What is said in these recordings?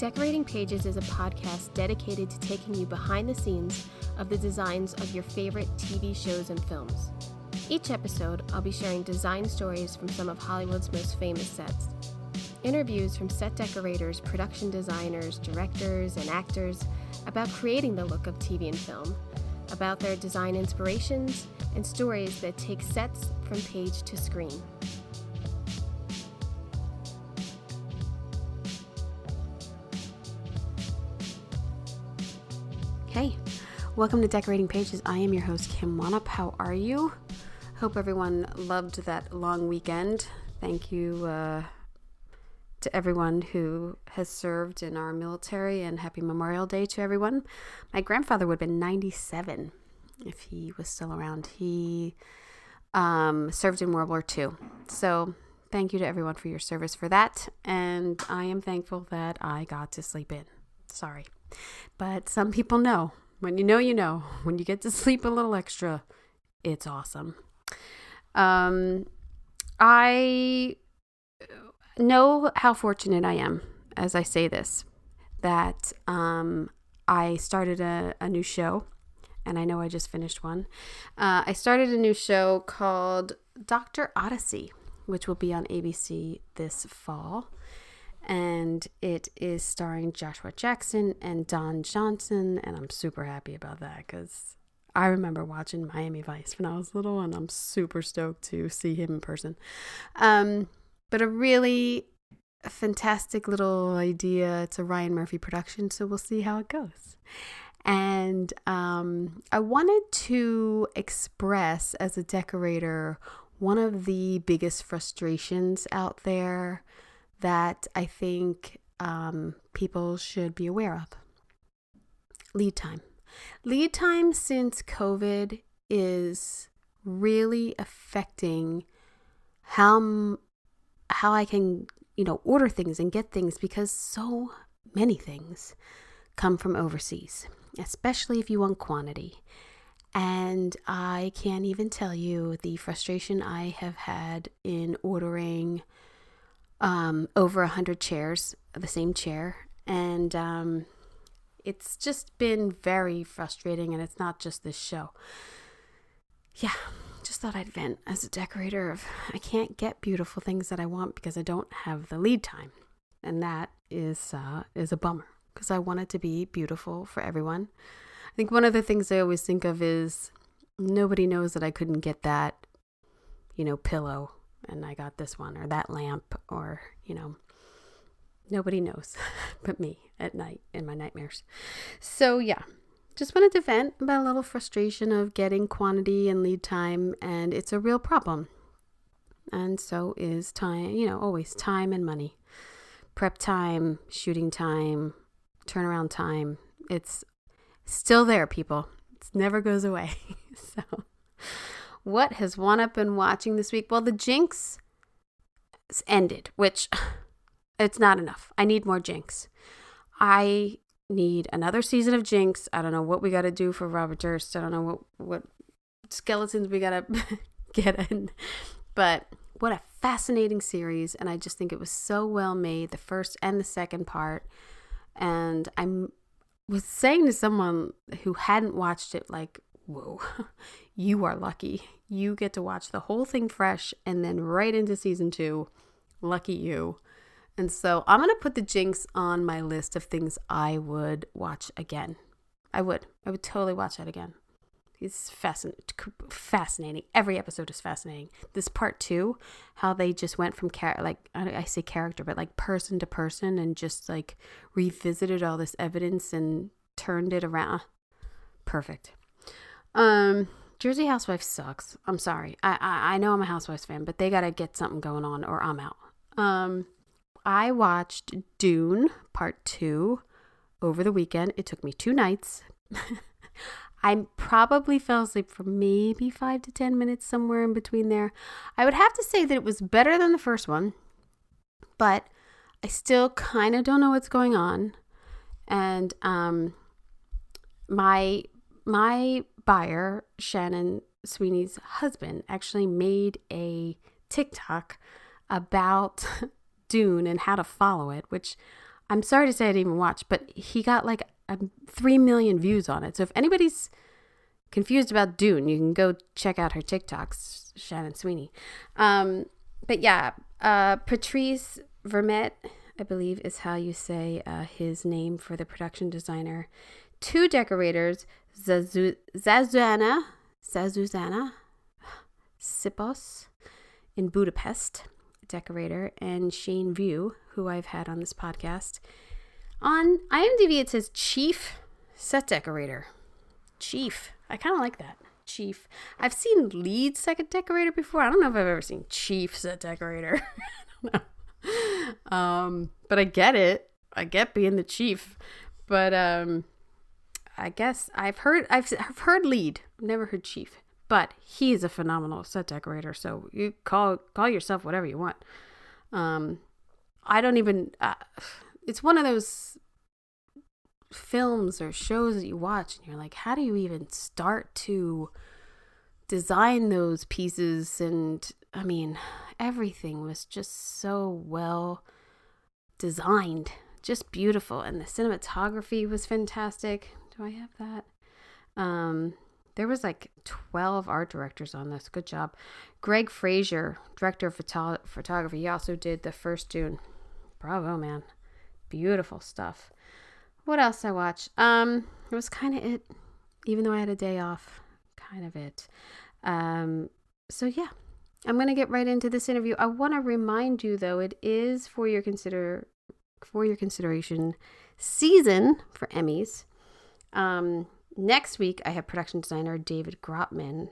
Decorating Pages is a podcast dedicated to taking you behind the scenes of the designs of your favorite TV shows and films. Each episode, I'll be sharing design stories from some of Hollywood's most famous sets. Interviews from set decorators, production designers, directors, and actors about creating the look of TV and film, about their design inspirations, and stories that take sets from page to screen. Hey, welcome to Decorating Pages. I am your host, Kim Wanup. How are you? Hope everyone loved that long weekend. Thank you to everyone who has served in our military, and happy Memorial Day to everyone. My grandfather would have been 97 if he was still around. He served in World War II. So thank you to everyone for your service for that. And I am thankful that I got to sleep in. Sorry. But some people know. When you know, you know. When you get to sleep a little extra, it's awesome. I know how fortunate I am as I say this, that I started a new show, and I know I just finished one. I started a new show called Dr. Odyssey, which will be on ABC this fall. And it is starring Joshua Jackson and Don Johnson, and I'm super happy about that because I remember watching Miami Vice when I was little, and I'm super stoked to see him in person. But a really fantastic little idea. It's a Ryan Murphy production, so we'll see how it goes. And I wanted to express, as a decorator, one of the biggest frustrations out there that I think people should be aware of. Lead time. Lead time since COVID is really affecting how I can, order things and get things, because so many things come from overseas, especially if you want quantity. And I can't even tell you the frustration I have had in ordering over 100 chairs, the same chair. And it's just been very frustrating, and it's not just this show. Yeah, just thought I'd vent as a decorator of I can't get beautiful things that I want because I don't have the lead time. And that is a bummer, because I want it to be beautiful for everyone. I think one of the things I always think of is nobody knows that I couldn't get that, pillow, and I got this one, or that lamp, or, nobody knows but me at night in my nightmares. So yeah, just wanted to vent about a little frustration of getting quantity and lead time, and it's a real problem. And so is time, always time and money. Prep time, shooting time, turnaround time. It's still there, people. It never goes away. So what has Wanup been watching this week? Well, the Jinx ended, which it's not enough. I need more Jinx. I need another season of Jinx. I don't know what we got to do for Robert Durst. I don't know what skeletons we got to get in. But what a fascinating series. And I just think it was so well made, the first and the second part. And I was saying to someone who hadn't watched it, like, whoa, you are lucky. You get to watch the whole thing fresh and then right into season 2. Lucky you. And so I'm going to put the Jinx on my list of things I would watch again. I would totally watch that again. It's fascinating. Every episode is fascinating. This part 2, how they just went from I say character, but like person to person, and just like revisited all this evidence and turned it around. Perfect. Jersey Housewives sucks. I'm sorry. I know I'm a Housewives fan, but they got to get something going on or I'm out. I watched Dune Part 2 over the weekend. It took me 2 nights. I probably fell asleep for maybe 5 to 10 minutes, somewhere in between there. I would have to say that it was better than the first one, but I still kind of don't know what's going on. And my buyer, Shannon Sweeney's husband, actually made a TikTok about Dune and how to follow it, which I'm sorry to say I didn't even watch, but he got like 3 million views on it. So if anybody's confused about Dune, you can go check out her TikToks, Shannon Sweeney. But yeah, Patrice Vermette, I believe is how you say his name for the production designer. 2 decorators, Zuzana Sipos in Budapest, decorator, and Shane View, who I've had on this podcast. On IMDb, it says chief set decorator. Chief. I kind of like that. Chief. I've seen lead set decorator before. I don't know if I've ever seen chief set decorator. I don't know. But I get it. I get being the chief. But I guess I've heard lead. I've never heard chief. But he is a phenomenal set decorator. So you call yourself whatever you want. I don't even. It's one of those films or shows that you watch and you're like, how do you even start to design those pieces? And I mean, everything was just so well designed, just beautiful, and the cinematography was fantastic. Do I have that? There was like 12 art directors on this. Good job. Greg Fraser, director of photography, he also did the first Dune. Bravo, man. Beautiful stuff. What else I watched? It was kind of it, even though I had a day off, kind of it. So yeah, I'm going to get right into this interview. I want to remind you though, it is for your consideration season for Emmys. Next week, I have production designer David Grotman.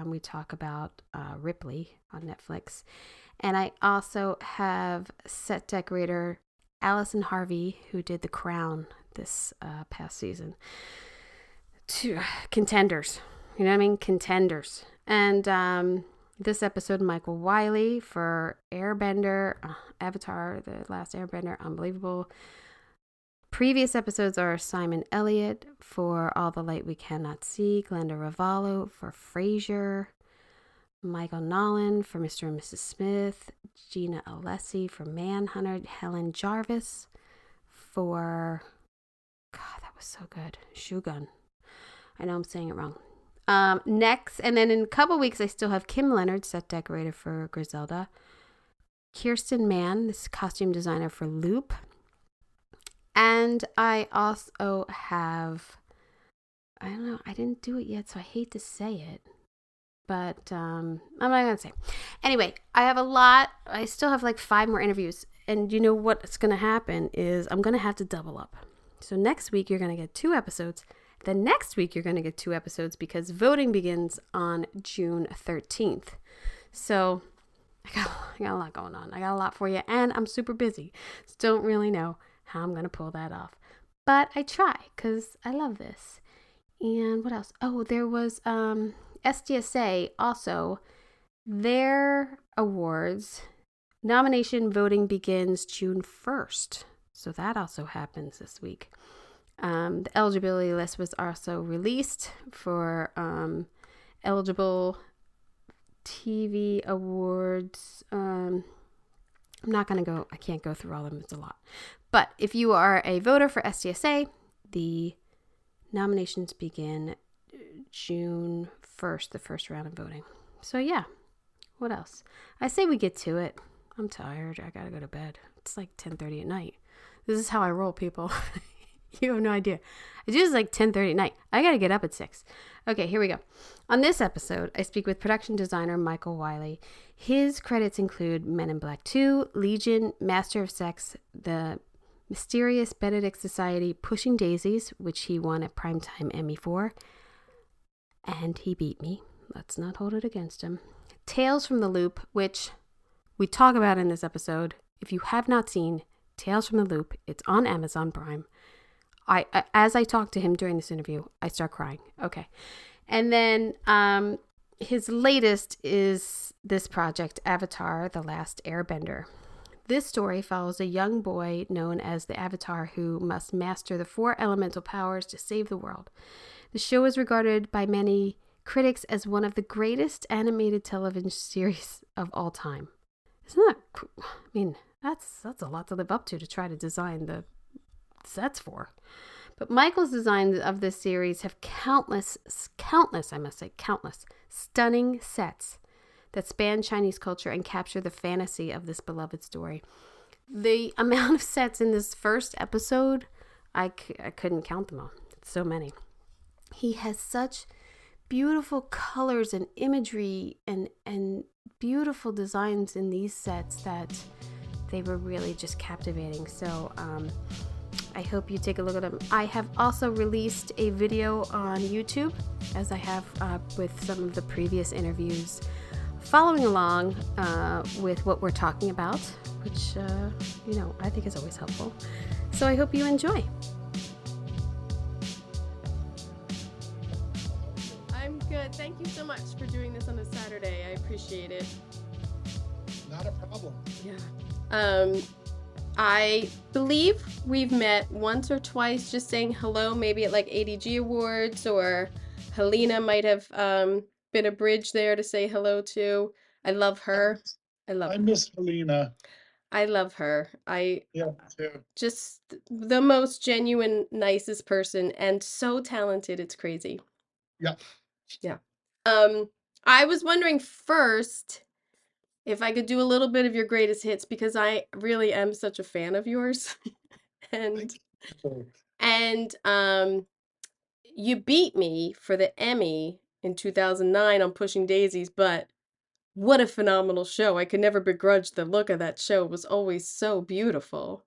We talk about Ripley on Netflix. And I also have set decorator Allison Harvey, who did The Crown this past season. 2 contenders. You know what I mean? Contenders. And this episode, Michael Wylie for Airbender, Avatar, The Last Airbender, unbelievable. Previous episodes are Simon Elliott for All the Light We Cannot See, Glenda Ravallo for Frasier, Michael Nolan for Mr. and Mrs. Smith, Gina Alessi for Manhunter, Helen Jarvis for, God, that was so good, Shogun. I know I'm saying it wrong. Next, and then in a couple weeks, I still have Kim Leonard, set decorator for Griselda, Kirsten Mann, this costume designer for Loop. And I also have, I don't know, I didn't do it yet, so I hate to say it, but I'm not going to say. Anyway, I have a lot. I still have like 5 more interviews. And you know what's going to happen is I'm going to have to double up. So next week, you're going to get 2 episodes. The next week, you're going to get 2 episodes because voting begins on June 13th. So I got a lot going on. I got a lot for you, and I'm super busy. So don't really know how I'm going to pull that off. But I try because I love this. And what else? Oh, there was SDSA also. Their awards nomination voting begins June 1st. So that also happens this week. The eligibility list was also released for eligible TV awards. I'm not going to go, I can't go through all of them. It's a lot. But if you are a voter for SDSA, the nominations begin June 1st, the first round of voting. So yeah, what else? I say we get to it. I'm tired. I got to go to bed. It's like 10:30 at night. This is how I roll, people. You have no idea. It's just like 10:30 at night. I got to get up at 6. Okay, here we go. On this episode, I speak with production designer Michael Wylie. His credits include Men in Black 2, Legion, Master of Sex, The Mysterious Benedict Society, Pushing Daisies, which he won a Primetime Emmy for. And he beat me. Let's not hold it against him. Tales from the Loop, which we talk about in this episode. If you have not seen Tales from the Loop, it's on Amazon Prime. As I talk to him during this interview, I start crying. Okay. And then his latest is this project, Avatar, The Last Airbender. This story follows a young boy known as the Avatar who must master the 4 elemental powers to save the world. The show is regarded by many critics as one of the greatest animated television series of all time. Isn't that cool? I mean, That's a lot to live up to try to design the sets for. But Michael's designs of this series have countless, I must say, countless stunning sets that span Chinese culture and capture the fantasy of this beloved story. The amount of sets in this first episode, I couldn't count them all. It's so many. He has such beautiful colors and imagery and beautiful designs in these sets that they were really just captivating. So I hope you take a look at them. I have also released a video on YouTube, as I have with some of the previous interviews, following along with what we're talking about, which, I think is always helpful. So I hope you enjoy. I'm good. Thank you so much for doing this on a Saturday. I appreciate it. Not a problem. Yeah. I believe we've met once or twice just saying hello, maybe at like ADG Awards, or Helena might have been a bridge there to say hello to. I love her. I miss Helena. I love her. Yeah, too. Just the most genuine, nicest person and so talented. It's crazy. Yeah. Yeah. Um, I was wondering first if I could do a little bit of your greatest hits because I really am such a fan of yours. and Thank you. and you beat me for the Emmy in 2009 on Pushing Daisies, but what a phenomenal show. I could never begrudge the look of that show. It was always so beautiful.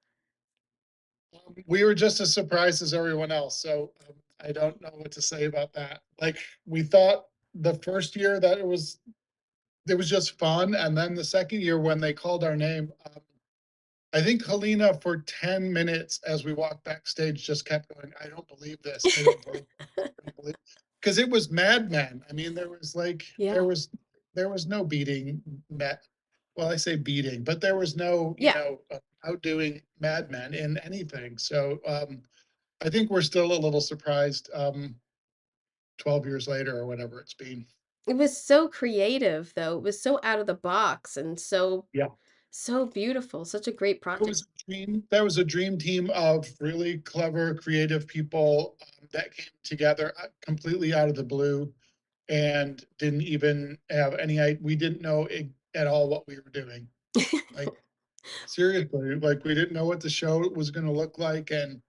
We were just as surprised as everyone else, so I don't know what to say about that. Like, we thought the first year that it was just fun, and then the second year when they called our name, I think Helena for 10 minutes as we walked backstage just kept going, I don't believe this. I don't believe this. I don't believe, because it was Mad Men. I mean, there was like Yeah. there was no beating Met. Well, I say beating, but there was no, Yeah. outdoing Mad Men in anything. So I think we're still a little surprised 12 years later or whatever it's been. It was so creative, though. It was so out of the box and Yeah. so beautiful. Such a great That project. was a dream. That was a dream team of really clever, creative people that came together completely out of the blue and didn't even have any. We didn't know at all what we were doing. Like, seriously, like we didn't know what the show was going to look like, and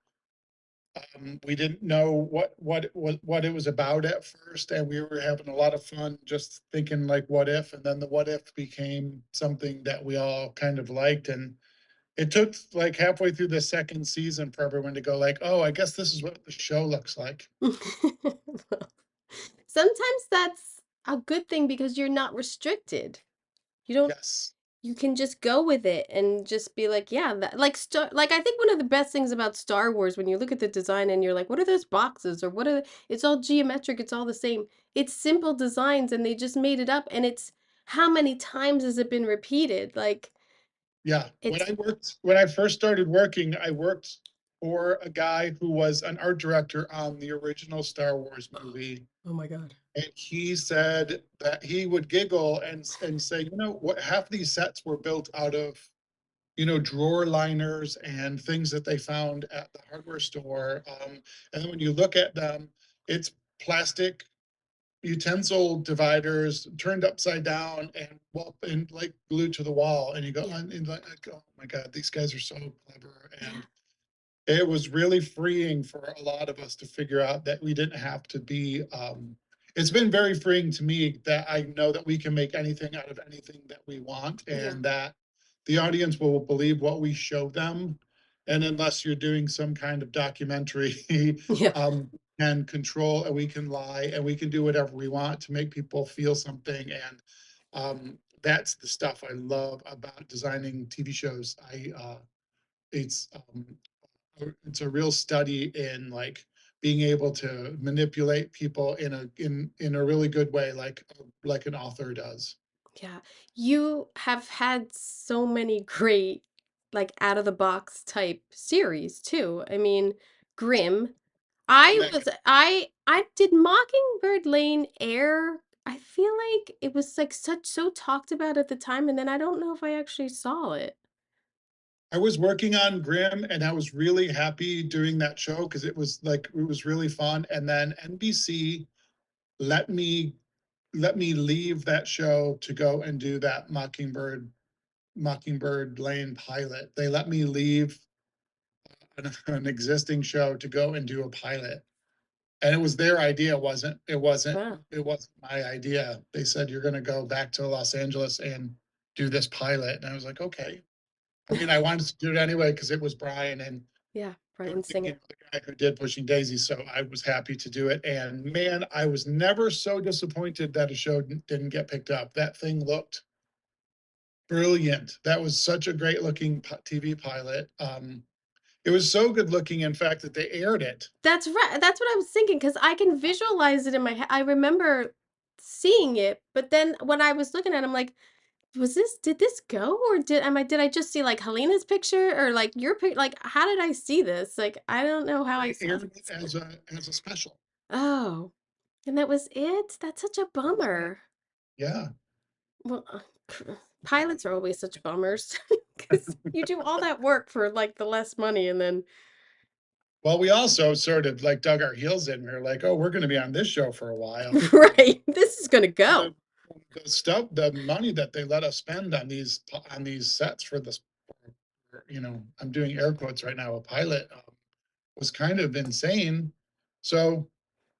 we didn't know what it was about at first, and we were having a lot of fun just thinking like, what if? And then the what if became something that we all kind of liked, and it took like halfway through the second season for everyone to go like, oh, I guess this is what the show looks like. Sometimes that's a good thing because you're not restricted. You don't Yes. you can just go with it and just be like, yeah, that like I think one of the best things about Star Wars when you look at the design and you're like, what are those boxes or what are it's all geometric, it's all the same. It's simple designs and they just made it up and it's how many times has it been repeated? Like Yeah. it's When I first started working, I worked for a guy who was an art director on the original Star Wars movie. oh my God. And he said that he would giggle and say, what, half these sets were built out of, drawer liners and things that they found at the hardware store. And then when you look at them, it's plastic utensil dividers turned upside down and like glued to the wall. And you go, Yeah. and like, oh my God, these guys are so clever. And it was really freeing for a lot of us to figure out that we didn't have to be it's been very freeing to me that I know that we can make anything out of anything that we want, Yeah. and that the audience will believe what we show them. And unless you're doing some kind of documentary, Yeah. and control, and we can lie and we can do whatever we want to make people feel something. And that's the stuff I love about designing TV shows. It's it's a real study in like being able to manipulate people in a really good way, like an author does. Yeah. You have had so many great, like, out of the box type series too. I mean, Grimm. Like, I did Mockingbird Lane air? I feel like it was like so talked about at the time, and then I don't know if I actually saw it. I was working on Grimm and I was really happy doing that show because it was really fun. And then NBC let me leave that show to go and do that Mockingbird Lane pilot. They let me leave an existing show to go and do a pilot. And it was their idea, Wow. it wasn't my idea. They said, you're gonna go back to Los Angeles and do this pilot. And I was like, okay. I mean, I wanted to do it anyway because it was Brian and Yeah, it was Brian the, Singer. the guy who did Pushing Daisies, so I was happy to do it. And man, I was never so disappointed that a show didn't get picked up. That thing looked brilliant. That was such a great looking TV pilot. It was so good looking, in fact, that they aired it. That's right. That's what I was thinking because I can visualize it in my head. I remember seeing it, but then when I was looking at it, I'm like, was this did this go or did I just see like Helena's picture or like your pic like how did I see this? Like I don't know how I They saw aired this. it as a special. Oh, and that was it? That's such a bummer. Yeah. Well, pilots are always such bummers because you do all that work for like the less money and then Well, we also sort of like dug our heels in. We were like, oh, we're going to be on this show for a while. right, this is gonna The, go. the stuff, the money that they let us spend on these sets for this, I'm doing air quotes right now, a pilot was kind of insane. So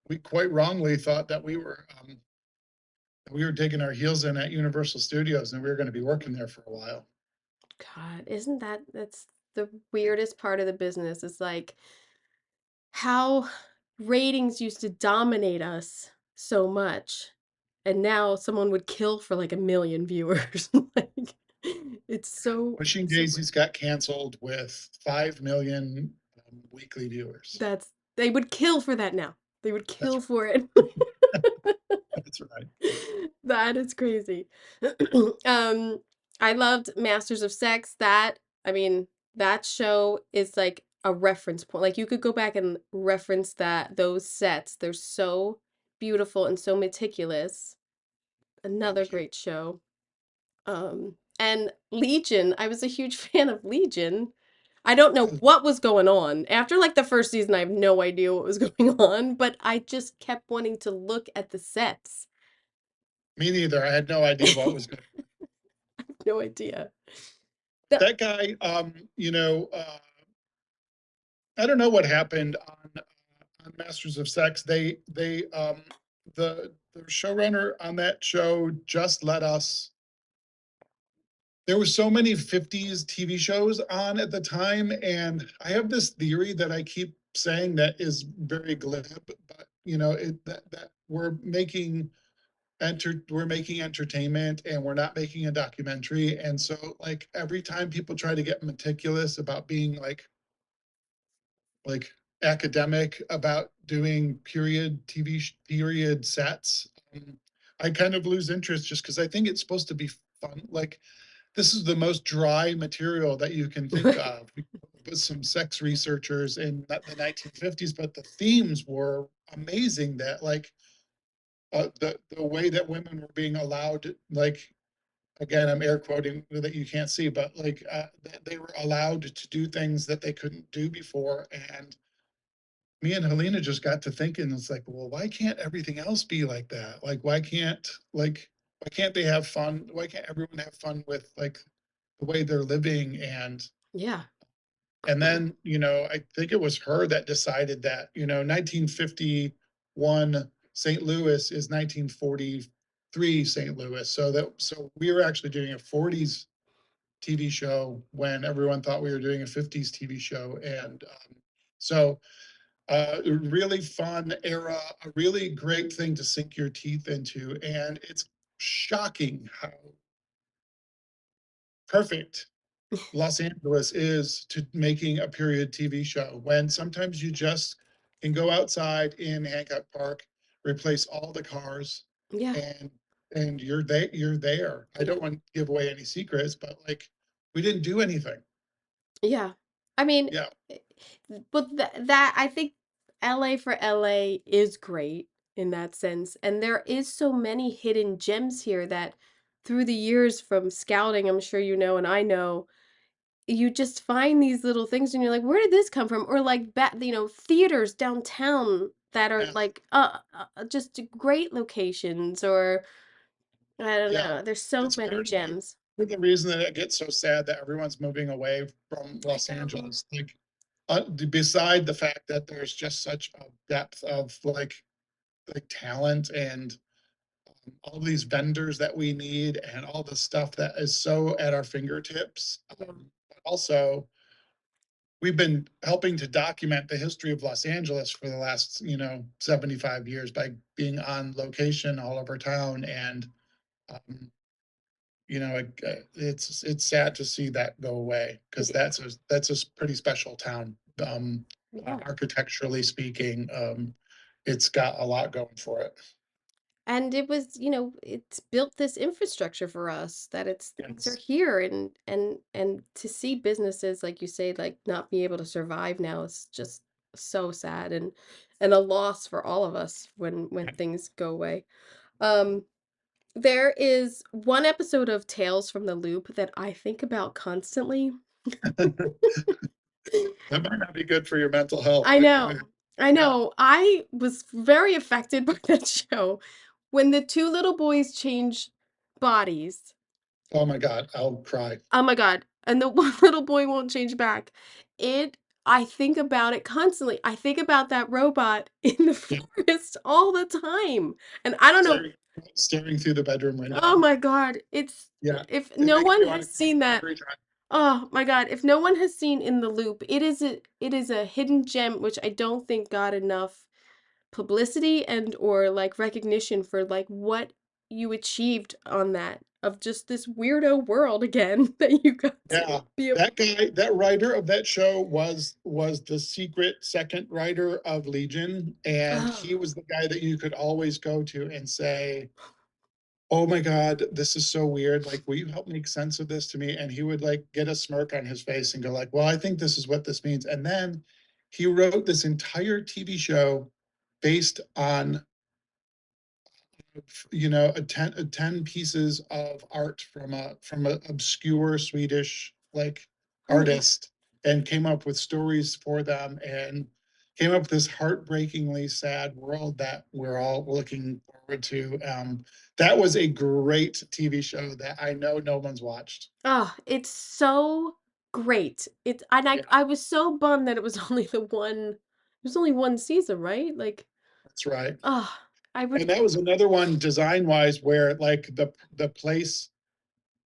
we quite wrongly thought that we were digging our heels in at Universal Studios and we were going to be working there for a while. God, isn't that's the weirdest part of the business? Is like how ratings used to dominate us so much, and now someone would kill for like a million viewers. Like, it's so Pushing so weird. Daisies got canceled with 5 million weekly viewers. That's they would kill for that now. They would That's kill for it. that's right. That is crazy. um, I loved Masters of Sex. I mean, that show is like a reference point. Like you could go back and reference those sets. They're so beautiful and so meticulous. Another Thank you. great show. And Legion, I was a huge fan of Legion. I don't know what was going on. After like the first season, I have no idea what was going on, but I just kept wanting to look at the sets. Me neither. I had no idea what was going. No idea. The- That guy, I don't know what happened on Masters of Sex. The showrunner on that show just let us. There were so many 50s TV shows on at the time, and I have this theory that I keep saying that is very glib, but that we're making entertainment and we're not making a documentary. And so like every time people try to get meticulous about being like academic about doing period sets, I kind of lose interest just because I think it's supposed to be fun. Like this is the most dry material that you can think of with some sex researchers in the 1950s, but the themes were amazing. That like the way that women were being allowed, like again, I'm air quoting that you can't see, but like they were allowed to do things that they couldn't do before. And me and Helena just got to thinking, it's like, well, why can't everything else be like that? Like, why can't they have fun? Why can't everyone have fun with like the way they're living? yeah. And then, I think it was her that decided that, 1951 St. Louis is 1943 St. Louis. So we were actually doing a 40s TV show when everyone thought we were doing a 50s TV show. And so a really fun era, a really great thing to sink your teeth into. And it's shocking how perfect Los Angeles is to making a period TV show when sometimes you just can go outside in Hancock Park, replace all the cars, Yeah. and you're there. I don't want to give away any secrets, but like we didn't do anything. Yeah. I mean, Yeah. eh, but that I think LA for LA is great in that sense. And there is so many hidden gems here that through the years from scouting, I'm sure you know, and I know, you just find these little things and you're like, where did this come from? Or like theaters downtown that are Yeah, like just great locations, or I don't yeah. know. There's so It's many gems. part of the reason that it gets so sad that everyone's moving away from I Los know. Angeles. Like, beside the fact that there's just such a depth of like talent and all these vendors that we need and all the stuff that is so at our fingertips. Yeah. But also, we've been helping to document the history of Los Angeles for the last, 75 years by being on location all over town. And, um, it's sad to see that go away because Yeah. that's a pretty special town. Yeah. Architecturally speaking, it's got a lot going for it. And it was, it's built this infrastructure for us that it's things are Yes. here, and to see businesses like you say like not be able to survive now is just so sad, and a loss for all of us when things go away. Um there is one episode of Tales from the Loop that I think about constantly. That might not be good for your mental health, I but go ahead. know. I Yeah. know. I was very affected by that show when the two little boys change bodies. Oh my God, I'll cry. Oh my god, and the one little boy won't change back. It I think about it constantly. I think about that robot in the Yeah. forest all the time, and I don't know. Staring through the bedroom Oh window. my god, it's Yeah. if It no makes me one want has to cry seen that. every time. Oh my god, if no one has seen In the Loop, it is a hidden gem which I don't think got enough publicity and or like recognition for like what you achieved on that, of just this weirdo world again that you got to Yeah. be a That guy, that writer of that show was the secret second writer of Legion. And oh, he was the guy that you could always go to and say, oh my God, this is so weird. Like, will you help make sense of this to me? And he would like get a smirk on his face and go like, well, I think this is what this means. And then he wrote this entire TV show based on, a 10 pieces of art from a obscure Swedish like oh, artist, and came up with stories for them, and came up with this heartbreakingly sad world that we're all looking forward to. That was a great TV show that I know no one's watched. oh, it's so great. It's and I Yeah, I was so bummed that it was only the one it was only one season, right? Like, that's right. oh, I would And that was another one design wise where like the place,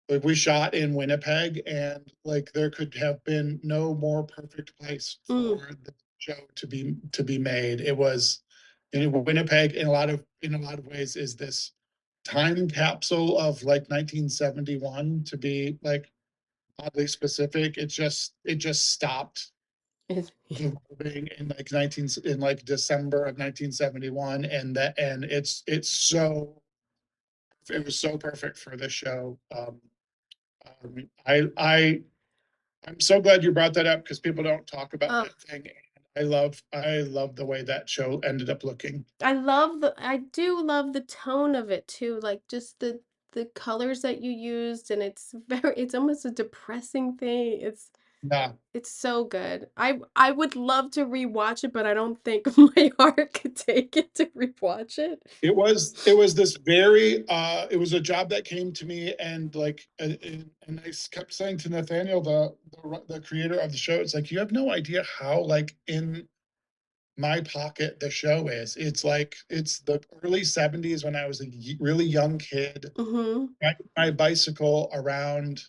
like we shot in Winnipeg, and like there could have been no more perfect place mm, for the show to be made. It was in Winnipeg in a lot of ways is this time capsule of like 1971, to be like oddly specific. It just stopped it, moving in like 19 in like December of 1971, and it was so perfect for this show. Um, I I I'm so glad you brought that up because people don't talk about oh, that thing. And I love the way that show ended up looking. I do love the tone of it too, like just the colors that you used, and it's almost a depressing thing. Yeah, It's so good. I would love to rewatch it, but I don't think my heart could take it to rewatch it. it was this very it was a job that came to me, and like and I kept saying to Nathaniel, the creator of the show, it's like you have no idea how like in my pocket the show is. It's like it's the early 70s when I was a really young kid Mhm. riding my bicycle around,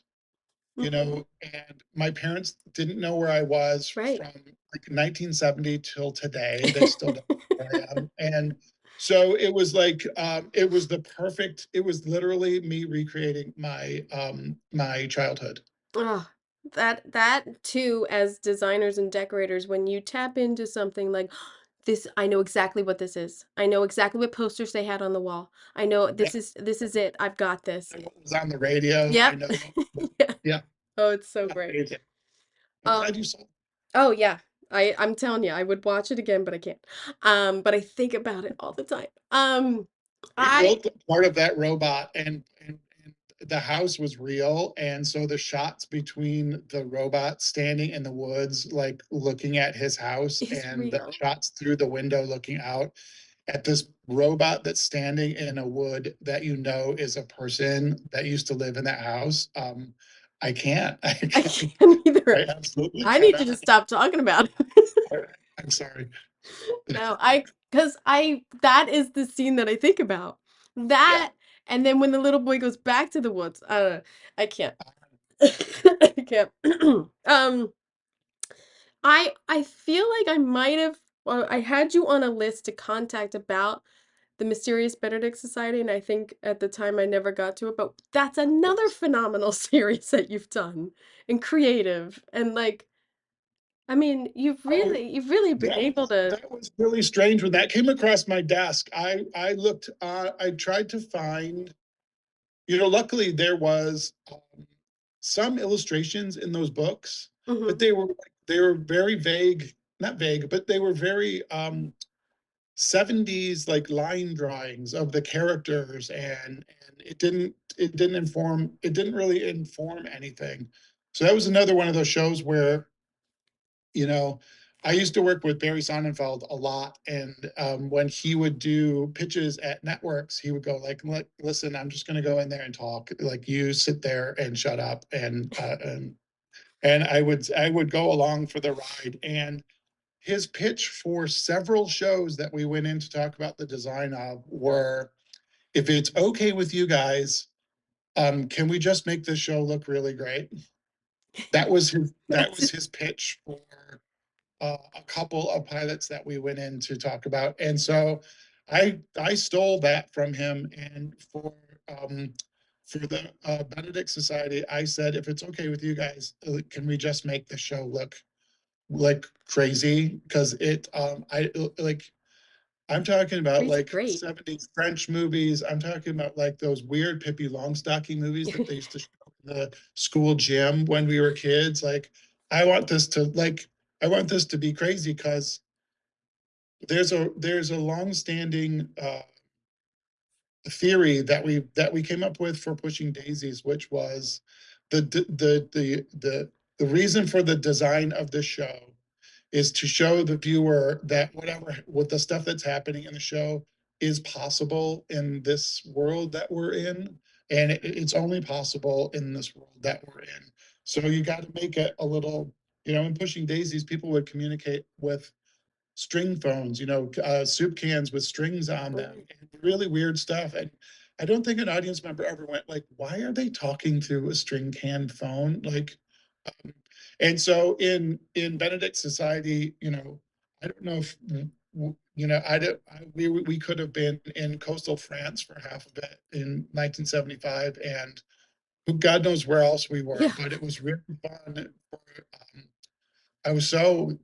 Mhm. and my parents didn't know where I was Right. from like 1970 till today. They still don't know where I am. And so it was like it was literally me recreating my childhood. Ah, that too, as designers and decorators, when you tap into something like this, I know exactly what this is. I know exactly what posters they had on the wall. I know Yeah, this is it. I've got this. I know what was on the radio. I Yep. know what, Yeah. yeah, Oh, it's so yeah, great. amazing. I'm glad Um, you saw it. oh yeah. I'm telling you, I would watch it again, but I can't. But I think about it all the time. We I built part of that robot, and the house was real, and so the shots between the robot standing in the woods, like looking at his house, Is and the real. shots through the window looking out at this robot that's standing in a wood that you know is a person that used to live in that house. I can't. I can't I either. absolutely I need you to cannot. stop talking about it. I'm sorry. No, because that is the scene that I think about. Yeah. That, and then when the little boy goes back to the woods, I don't know. I can't. I can't. um, I feel like I might have, well, I had you on a list to contact about the Mysterious Benedict Society, and I think at the time I never got to it, but that's another phenomenal series that you've done and creative and like, I mean, Oh, you've really been that able was to. that was really strange when that came across my desk. I looked. I tried to find. Luckily there was some illustrations in those books, but Mhm. they were very vague. Not vague, but they were very 70s like line drawings of the characters, and it didn't really inform anything. So that was another one of those shows where you know, I used to work with Barry Sonnenfeld a lot, and when he would do pitches at networks, he would go like, "Listen, I'm just going to go in there and talk. Like, you sit there and shut up." And I would go along for the ride. And his pitch for several shows that we went in to talk about the design of were, "If it's okay with you guys, can we just make this show look really great?" That That's was his pitch for a couple of pilots that we went in to talk about. And so I stole that from him. And for the Benedict Society, I said, if it's okay with you guys, can we just make the show look like crazy? Because I like, I'm talking about crazy like great. 70s French movies. I'm talking about like those weird Pippi Longstocking movies that they used to show in the school gym when we were kids. Like, I want this to like, I want this to be crazy because there's a long-standing theory that we came up with for Pushing Daisies, which was the reason for the design of the show is to show the viewer that whatever with the stuff that's happening in the show is possible in this world that we're in, and it's only possible in this world that we're in. So you got to make it a little, in Pushing Daisies, people would communicate with string phones, soup cans with strings on them, Right. and really weird stuff. And I don't think an audience member ever went like, "Why are they talking through a string can phone?" Like, um, and so in Benedict Society, I don't know if I don't. We could have been in coastal France for half of it in 1975, and who God knows where else we were, Yeah. but it was really fun. I was so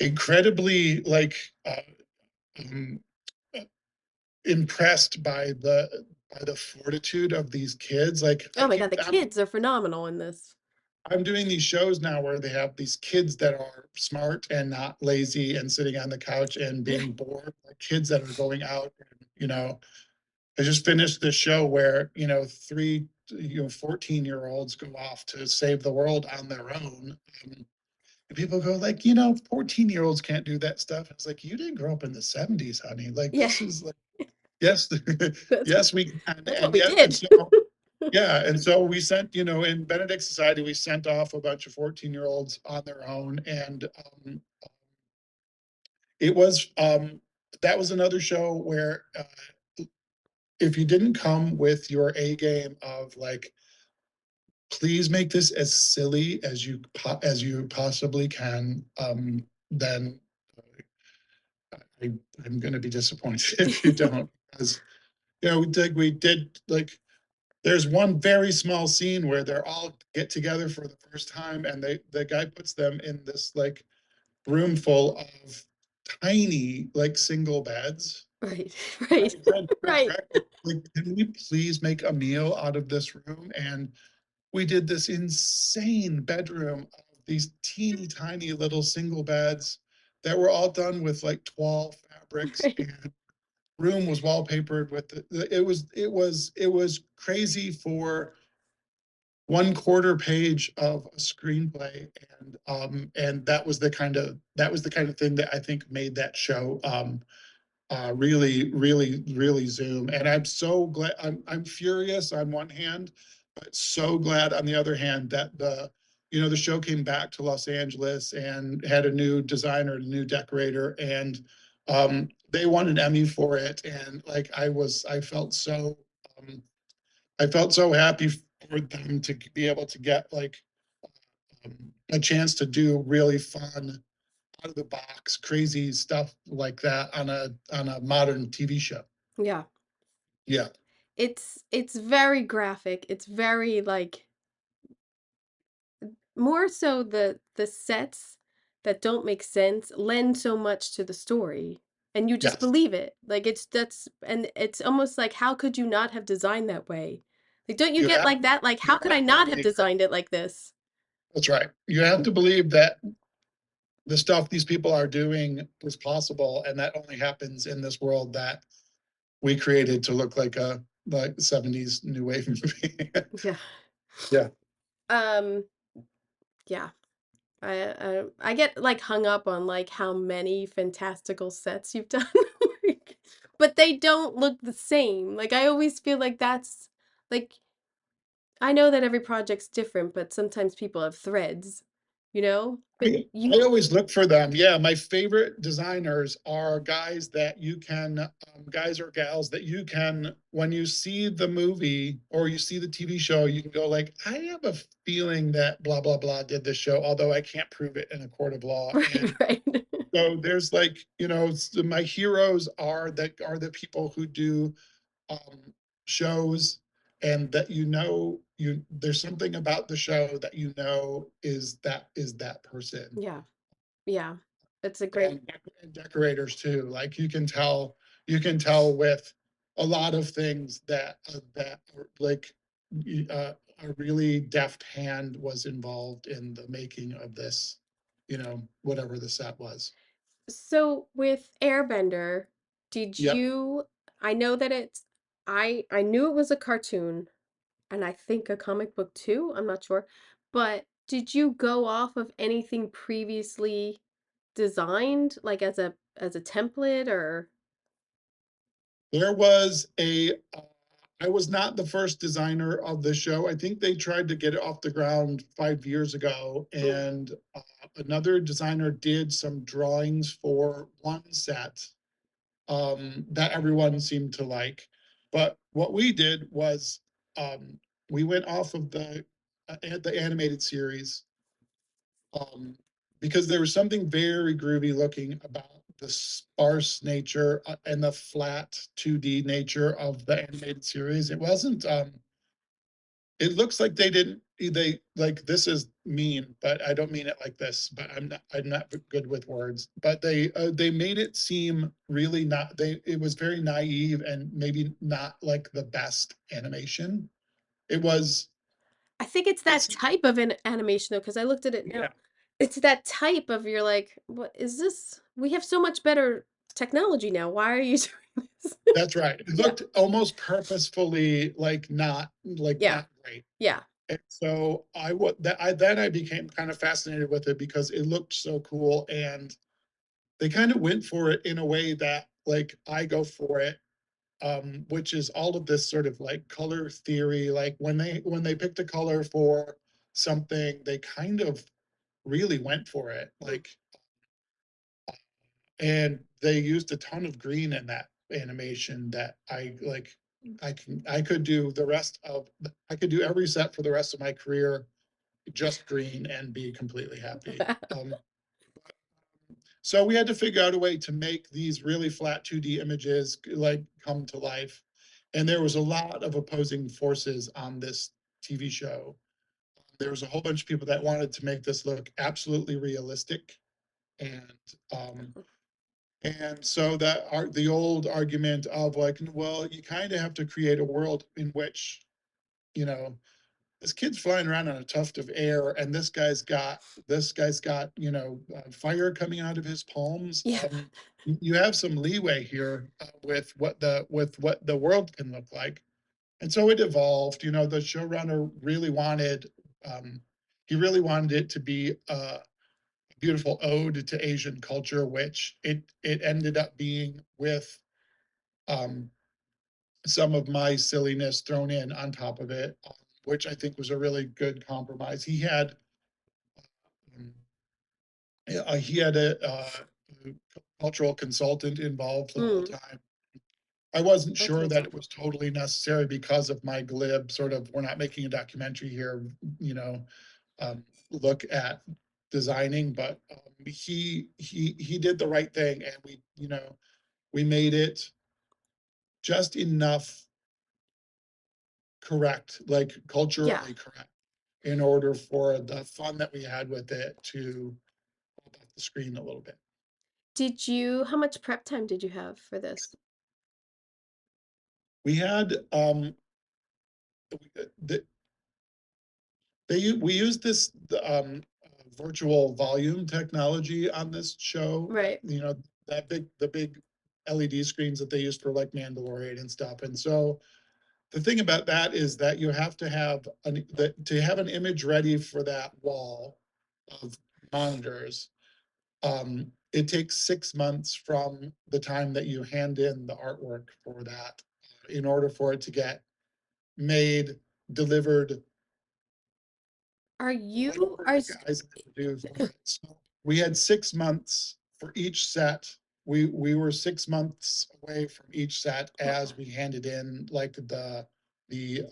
incredibly like um, impressed by the fortitude of these kids. Like Oh my God, the I'm kids are phenomenal in this. I'm doing these shows now where they have these kids that are smart and not lazy and sitting on the couch and being bored. Like kids that are going out. And, I just finished this show where three 14-year-olds go off to save the world on their own. And people go like, 14-year-olds can't do that stuff. It's like, you didn't grow up in the 70s, honey. Like, Yeah, this is like, yes, that's yes, we can. that's what And we yet, and did. so, yeah. And so we sent, in Benedict Society, we sent off a bunch of 14-year-olds on their own. And it was, that was another show where if you didn't come with your A game of like, please make this as silly as you possibly can, then I, I'm going to be disappointed if you don't, because we did like there's one very small scene where they're all get together for the first time, and the guy puts them in this like room full of tiny like single beds. Right, I right, said to the right. director, like, can we please make a meal out of this room? And we did this insane bedroom of these teeny tiny little single beds that were all done with like 12 fabrics Right. and room was wallpapered with it was crazy for 1/4 page of a screenplay, and that was the kind of thing that I think made that show really, really, really zoom. And I'm so glad. I'm furious on one hand, but so glad on the other hand that the show came back to Los Angeles and had a new designer, a new decorator, and they won an Emmy for it. And like um, I felt so happy for them to be able to get like a chance to do really fun, out of the box, crazy stuff like that on a modern TV show. Yeah. Yeah. It's very graphic. It's very like more so the sets that don't make sense lend so much to the story and you just Yes. believe it. Like that's and it's almost like how could you not have designed that way? Like don't you You get have like that? Like you how could have I to not have believe that. designed it like this? That's right. You have to believe that the stuff these people are doing is possible, and that only happens in this world that we created to look like 70s new wave movie. Yeah. Yeah. Um yeah. I get like hung up on like how many fantastical sets you've done. Like, but they don't look the same. Like I always feel like that's like I know that every project's different, but sometimes people have threads, you know? But I you always look for them. Yeah, my favorite designers are guys or gals that you can, when you see the movie or you see the TV show, you can go like, I have a feeling that blah blah blah did this show, although I can't prove it in a court of law. right, And right. so there's like, my heroes are the people who do um, shows, and that there's something about the show that is that person. Yeah. Yeah. It's a great And decorators too. Like you can tell with a lot of things that like a really deft hand was involved in the making of this, whatever the set was. So with Airbender, did Yep. you I know that it's I knew it was a cartoon and I think a comic book too, I'm not sure. But did you go off of anything previously designed like as a template or There was a I was not the first designer of the show. I think they tried to get it off the ground 5 years ago, mm, and another designer did some drawings for one set that everyone seemed to like. But what we did was um, we went off of the animated series, um, because there was something very groovy looking about the sparse nature and the flat 2D nature of the animated series. It wasn't. It looks like they like, this is mean, but I don't mean it like this. But I'm not good with words. But they made it seem really not. It was very naive and maybe not like the best animation. It was. I think it's that It's type of an animation though, because I looked at it now. yeah. It's that type of you're like, what is this? We have so much better technology now. Why are you doing this? That's right. It Yeah. looked almost purposefully like Yeah. not great. Yeah. And so I became kind of fascinated with it because it looked so cool, and they kind of went for it in a way that like I go for it, which is all of this sort of like color theory. Like when they picked a color for something, they kind of really went for it. Mm. And they used a ton of green in that animation that I could do every set for the rest of my career just green and be completely happy. So we had to figure out a way to make these really flat 2D images like come to life. And there was a lot of opposing forces on this TV show. There was a whole bunch of people that wanted to make this look absolutely realistic. And so the old argument of like, well, you kind of have to create a world in which, you know, this kid's flying around on a tuft of air, and this guy's got fire coming out of his palms. Yeah. You have some leeway here with what the world can look like. And so it evolved. The showrunner really wanted he really wanted it to be a beautiful ode to Asian culture, which it ended up being with um, some of my silliness thrown in on top of it, which I think was a really good compromise. Um, he had a cultural consultant involved the whole Mm, time. I wasn't that's sure always that it was helpful. totally necessary because of my glib sort of, we're not making a documentary here, look at designing, but he did the right thing, and we made it just enough correct, like Yeah. culturally correct, in order for the fun that we had with it to pop off the screen a little bit. How much prep time did you have for this? We had the, we used this virtual volume technology on this show. Right. The big LED screens that they used for like Mandalorian and stuff. And so the thing about that is that you have to have to have an image ready for that wall of monitors. It takes 6 months from the time that you hand in the artwork for that, in order for it to get made, delivered, Are you whatever are the s- guys had to do for it. So we had 6 months for each set. We were 6 months away from each set oh, as we handed in like the the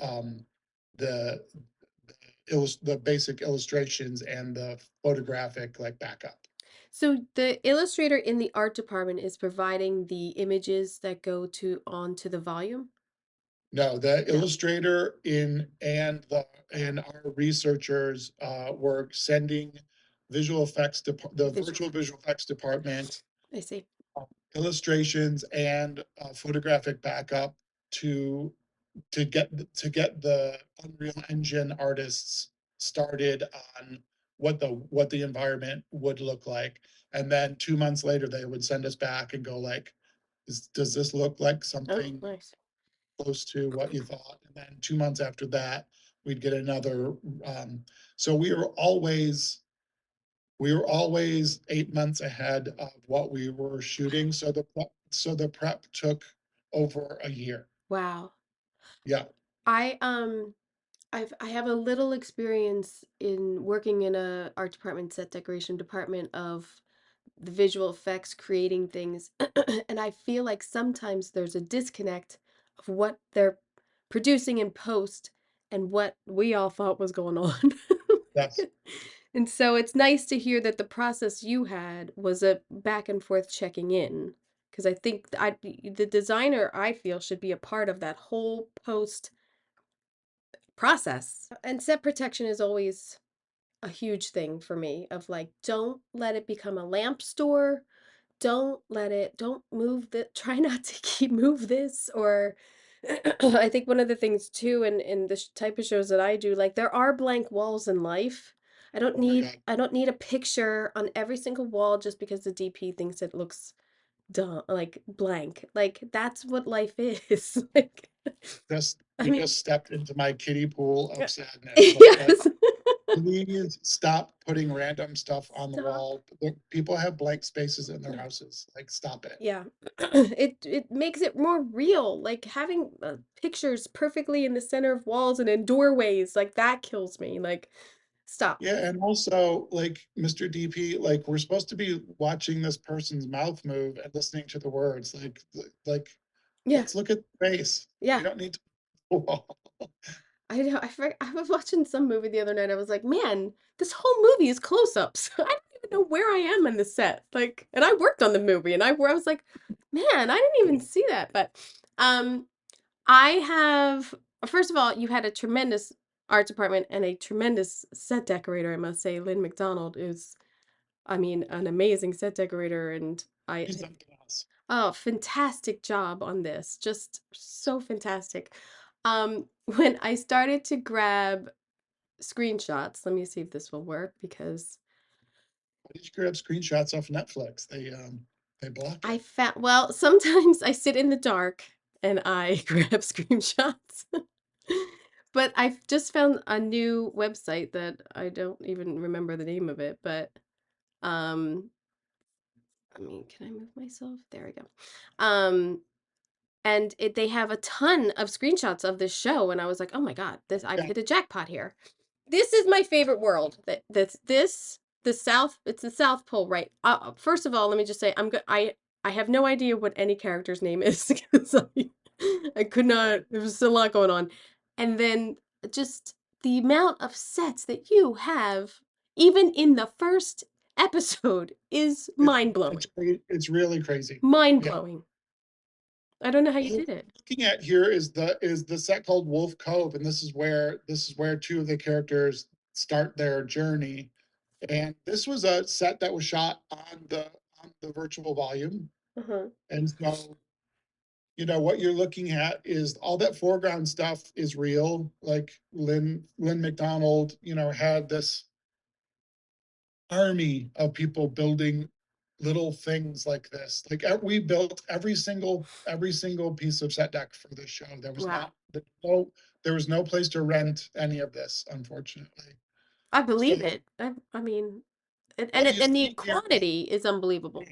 the basic illustrations and the photographic like backup. so the illustrator in the art department is providing the images that go to onto the volume? No, the No, illustrator and our researchers were sending the visual virtual effects. visual effects department I see. illustrations and photographic backup to to get the Unreal Engine artists started on what the environment would look like. And then 2 months later, they would send us back and go like, does this look like Oh, something nice. close to what you thought? And then 2 months after that, we'd get another. So we were always 8 months ahead of what we were shooting. So the prep took over a year. Wow. Yeah, I I have a little experience in working in a art department, set decoration department of the visual effects, creating things. And I feel like sometimes there's a disconnect of what they're producing in post and what we all thought was going on. that's And so it's nice to hear that the process you had was a back and forth checking in. Because I think the designer, I feel, should be a part of that whole post process. And set protection is always a huge thing for me of like, don't let it become a lamp store. Don't move the, try not to keep move this or I think one of the things too in the type of shows that I do, like there are blank walls in life. oh my God. I don't need a picture on every single wall just because the DP thinks it looks dumb, like blank. Like that's what life is. Like Just I you mean, just stepped into my kiddie pool of sadness. Like, yes. please stop putting random stuff on the Stop. wall. People have blank spaces in their Yeah. houses. Like, stop it. Yeah. It makes it more real. Like having pictures perfectly in the center of walls and in doorways, like that kills me. Like stop. Yeah, and also like Mr. DP, like we're supposed to be watching this person's mouth move and listening to the words. Like Yeah. let's look at the face. We Yeah. don't need to wall. I know. I was watching some movie the other night. I was like, man, this whole movie is close-ups. I don't even know where I am in the set. Like, and I worked on the movie, and I was like, man, I didn't even see that. But um, I have, first of all, you had a tremendous art department and a tremendous set decorator, I must say. Lynn McDonald is, I mean, an amazing set decorator, and She's something else. oh, fantastic job on this. Just so fantastic. When I started to grab screenshots. Let me see if this will work because Why did you grab screenshots off Netflix? They block I it. found, well, sometimes I sit in the dark and I grab screenshots. But I've just found a new website that I don't even remember the name of it, but um I mean, can I move myself? There we go. Um and they have a ton of screenshots of this show and I was like, "Oh my God, this I've Yeah, hit a jackpot here." This is my favorite world. The South. It's the South Pole, right? First of all, let me just say I have no idea what any character's name is because I could not. There was a lot going on, and then just the amount of sets that you have, even in the first episode, is it's mind it's blowing. it's really crazy. Mind Yeah. blowing. I don't know how you Well, what did it. I'm looking at here is the set called Wolf Cove, and this is where two of the characters start their journey. And this was a set that was shot on the virtual volume. Uh-huh. And so, what you're looking at is all that foreground stuff is real. Like Lynn McDonald, had this army of people building little things like this. Like we built every single piece of set deck for this show. There was Wow. not no there was no place to rent any of this, unfortunately. I So believe it. I mean, what you and the see here is, quantity is unbelievable.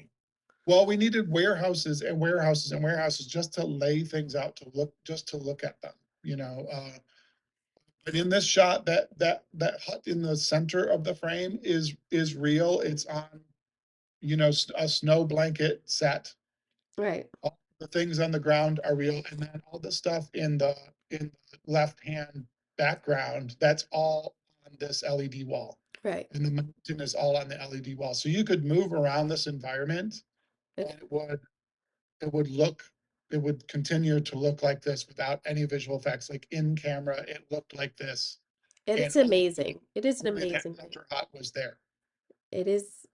well, we needed warehouses and warehouses and warehouses just to lay things out just to look at them. But in this shot, that hut in the center of the frame is real. It's on a snow blanket set. Right. All the things on the ground are real, and then all the stuff in the left hand background, that's all on this LED wall. Right. And the mountain is all on the LED wall. So you could move around this environment It, and it would continue to look like this without any visual effects. Like in camera, it looked like this. it And is amazing. It is an only that amazing thing. center hut was there. It is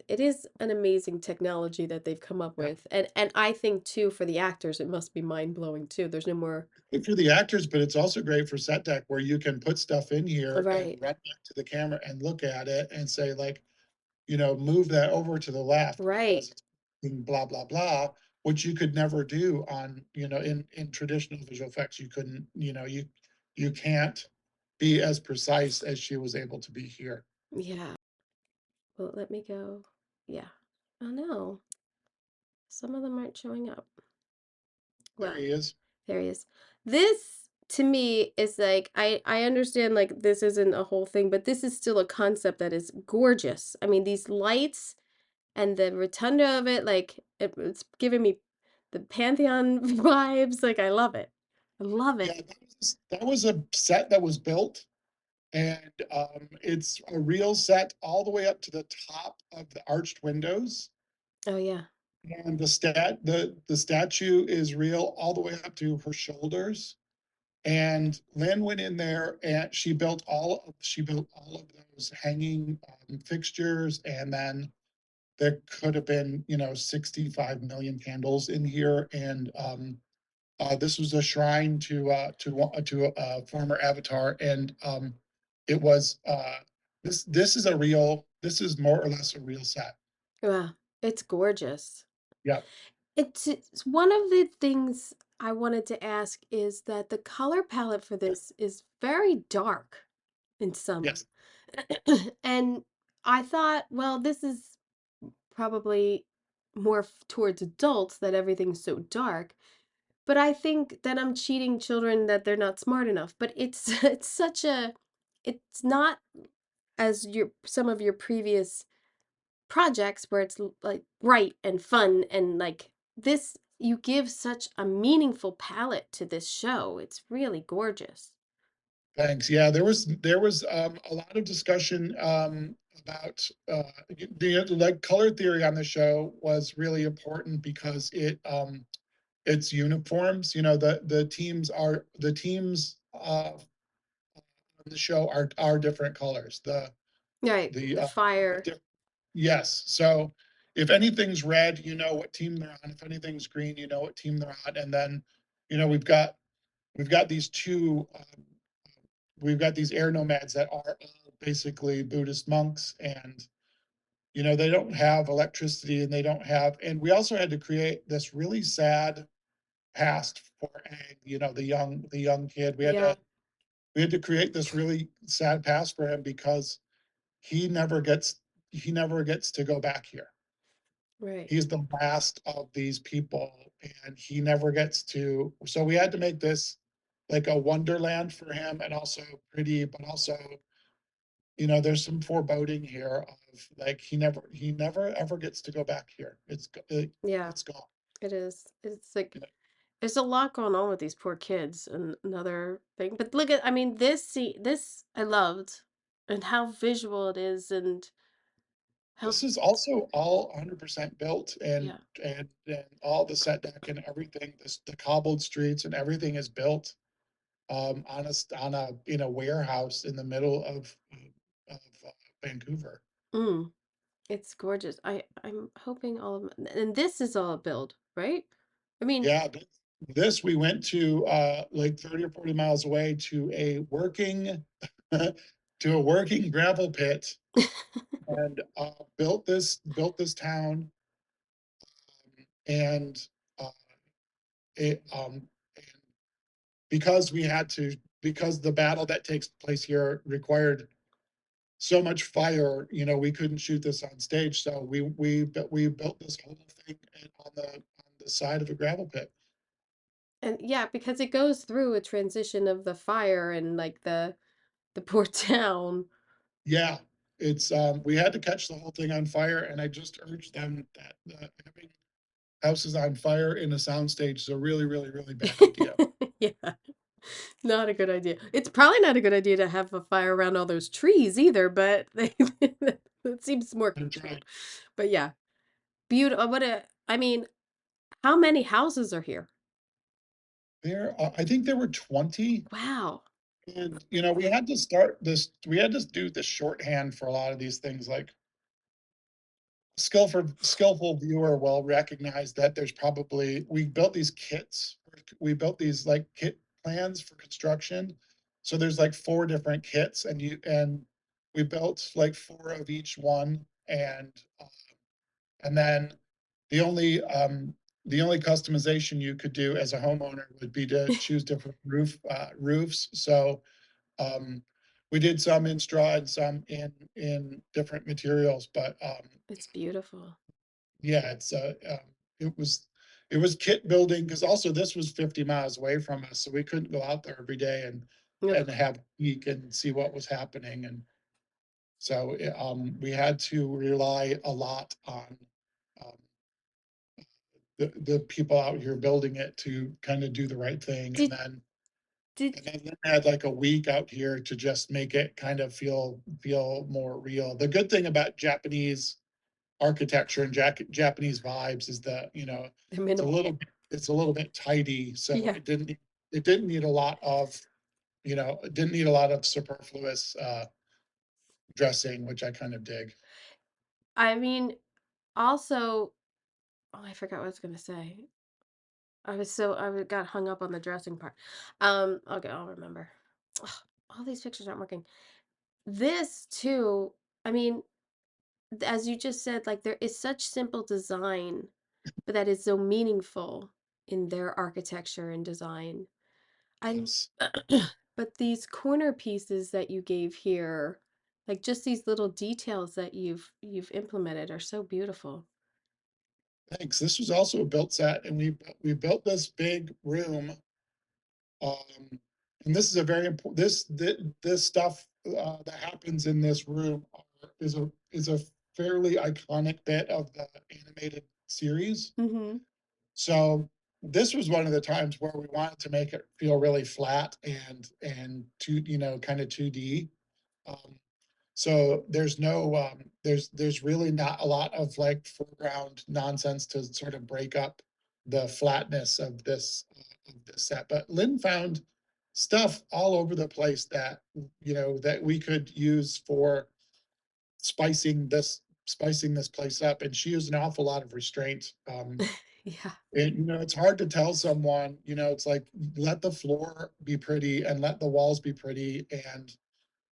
it is an amazing technology that they've come up Yeah. with. And I think too for the actors it must be mind-blowing too. There's no more. Good for the actors, but it's also great for set deck where you can put stuff in here and Right. run back to the camera and look at it and say like, move that over to the left Right. because it's blah, blah, blah, which you could never do in traditional visual effects. You couldn't, you can't be as precise as she was able to be here. Yeah. Well, let me go. Yeah. Oh no. Some of them aren't showing up. There Well, he is. there he is. This to me is like I understand like this isn't a whole thing, but this is still a concept that is gorgeous. I mean, these lights and the rotunda of it, like it's giving me the Pantheon vibes. Like I love it. I love Yeah, it. that was a set that was built, and it's a real set all the way up to the top of the arched windows. Oh yeah. And the statue is real all the way up to her shoulders. And Lynn went in there and she built all of those hanging fixtures, and then there could have been 65 million candles in here. And this was a shrine to a former avatar, and it was this is more or less a real set. Wow. It's gorgeous. Yeah. It's one of the things I wanted to ask is that the color palette for this is very dark in some. Yes. And I thought, well, this is probably more towards adults that everything's so dark. But I think that I'm cheating children that they're not smart enough. But it's it's such a it's not as your some of your previous projects where it's like bright and fun and like this you give such a meaningful palette to this show. It's really gorgeous. Thanks. Yeah, there was a lot of discussion about the like color theory on the show was really important because it's uniforms. The teams on the show are different colors. Right. The The fire. yes. So if anything's red, you know what team they're on. If anything's green, you know what team they're on. And then we've got these two we've got these air nomads that are basically Buddhist monks, and they don't have electricity, and they don't have, and we also had to create this really sad past for Egg, the young kid. Yeah, We had to create this really sad past for him because he never gets he never gets to go back here. right. He's the last of these people, and he never gets to, so we had to make this like a wonderland for him, and also pretty, but also, there's some foreboding here of like he never ever gets to go back here. Yeah, It's gone. it is. It's like Yeah. there's a lot going on with these poor kids and another thing. But look at, I mean, this I loved and how visual it is and how This is also all 100% built, and yeah. all the set deck and everything, the cobbled streets and everything is built on a in a warehouse in the middle of Vancouver. Mm, it's gorgeous. I'm hoping all of and this is all a build, right? I mean, Yeah, this we went to like 30 or 40 miles away to a working to a working gravel pit, and built this town, and uh, it and because we had to, because the battle that takes place here required so much fire, we couldn't shoot this on stage, so we built this whole thing on the side of a gravel pit. and yeah, because it goes through a transition of the fire and like the poor town. Yeah, we had to catch the whole thing on fire, and I just urged them that having houses on fire in a soundstage is a really, really, really bad idea. Yeah, not a good idea. It's probably not a good idea to have a fire around all those trees either, but it seems more I'm trying. controlled. But yeah, beautiful. I mean, how many houses are here? I think there were 20, Wow. and we had to do this shorthand for a lot of these things, like skillful viewer will recognize that there's probably we built these kits. We built these like kit plans for construction. So there's like four different kits, and we built like four of each one, and then the only the only customization you could do as a homeowner would be to choose different roofs. So um, we did some in straw and some in different materials, but It's beautiful. yeah, it was it was kit building, because also this was 50 miles away from us, so we couldn't go out there every day and Ugh. have a peek and see what was happening, and so we had to rely a lot on um, the people out here building it to kind of do the right thing, and Did then did and then I had like a week out here to just make it kind of feel more real. The good thing about Japanese architecture and Japanese vibes is that, they're it's a minimal? little it's a little bit tidy, so Yeah. it didn't need a lot of, it didn't need a lot of superfluous dressing, which I kind of dig. I mean, also, oh, I forgot what I was gonna say. Got hung up on the dressing part. Okay, I'll remember. Ugh, all these pictures aren't working. This too, I mean, as you just said, like there is such simple design, but that is so meaningful in their architecture and design. I Yes. but these corner pieces that you gave here, like just these little details that you've implemented are so beautiful. Thanks. This was also a built set, and we built this big room. Um, and this is a very important, this stuff that happens in this room is a fairly iconic bit of the animated series. Mm-hmm. So this was one of the times where we wanted to make it feel really flat and kind of 2D. Um, so there's really not a lot of like foreground nonsense to sort of break up the flatness of this set. But Lynn found stuff all over the place that we could use for spicing this place up, and she used an awful lot of restraint. Yeah. And it's hard to tell someone, it's like let the floor be pretty and let the walls be pretty, and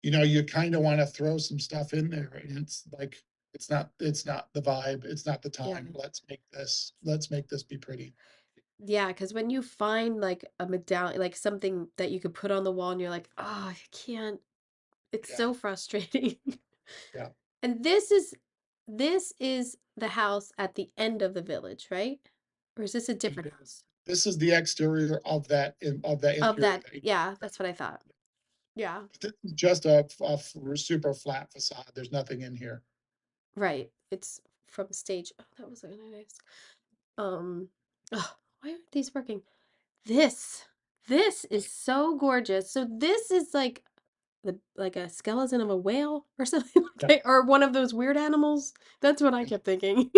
you kind of want to throw some stuff in there, and it's like it's not the vibe, it's not the Yeah. time. Let's make this be pretty. Yeah, because when you find like a medallion, like something that you could put on the wall and you're like, oh, I can't, it's Yeah, so frustrating. yeah. And this is the house at the end of the village, right? Or is this a It different is. house? This is the exterior of that Of interior that, that you yeah, that's what I thought. Yeah, this is just a super flat facade. There's nothing in here. right. It's from stage. Oh, that was really nice. Oh, why aren't these working? This, this is so gorgeous. So this is like a skeleton of a whale or something like Yeah, that, or one of those weird animals. That's what I yeah, kept thinking.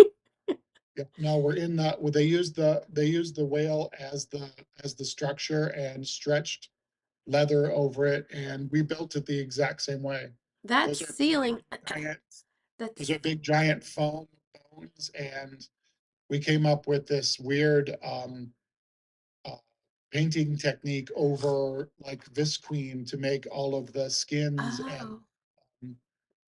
yeah. No, we're in that. Well, they used the whale as the structure and stretched leather over it, and we built it the exact same way. That Those are big ceiling, giant. Those that's are big giant foam bones, and we came up with this weird uh, painting technique over like visqueen to make all of the skins, and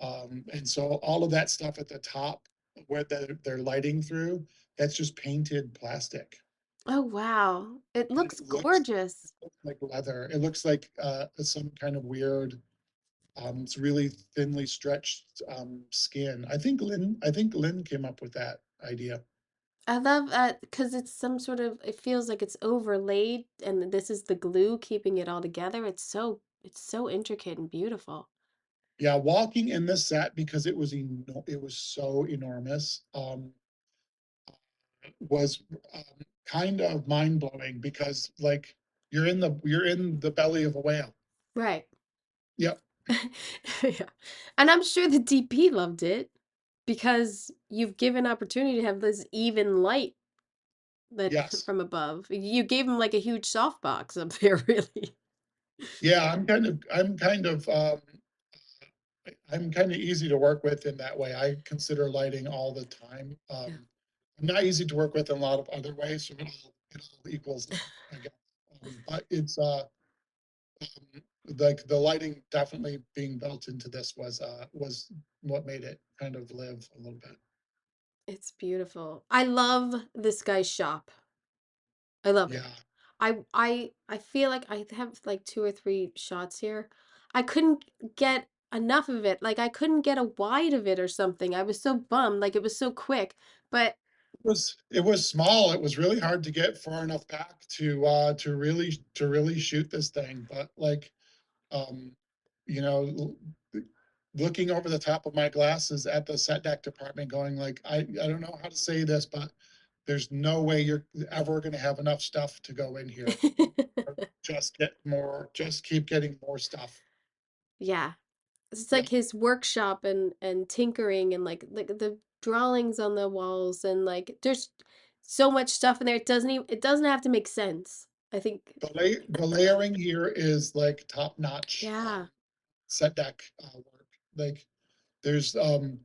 oh, and so all of that stuff at the top where they're lighting through, that's just painted plastic. oh wow. It And looks gorgeous. looks like leather. It looks like some kind of weird, it's really thinly stretched skin. I think Lynn came up with that idea. I love because it's some sort of, it feels like it's overlaid and this is the glue keeping it all together. It's so intricate and beautiful. Yeah, walking in this set because it was so enormous, was kind of mind blowing because like you're in the belly of a whale. Right. Yep. Yeah. And I'm sure the DP loved it because you've given opportunity to have this even light that Yes. from above. You gave him like a huge softbox up there, really. Yeah, I'm kind of easy to work with in that way. I consider lighting all the time. Yeah. I'm not easy to work with in a lot of other ways, so it all equals out, I guess. But it's like the lighting definitely being built into this was what made it kind of live a little bit. It's beautiful. I love this guy's shop. I love it. Yeah. I feel like I have like two or three shots here. I couldn't get enough of it. Like I couldn't get a wide of it or something. I was so bummed. Like it was so quick. But It was small. It was really hard to get far enough back to really shoot this thing. But like um, you know, looking over the top of my glasses at the set deck department, going like, I don't know how to say this, but there's no way you're ever going to have enough stuff to go in here. Just get more. Just keep getting more stuff. yeah. It's Yeah, like his workshop and tinkering and like the drawings on the walls and like there's so much stuff in there. It doesn't have to make sense. I think the layering here is like top notch yeah. set deck work. Like there's um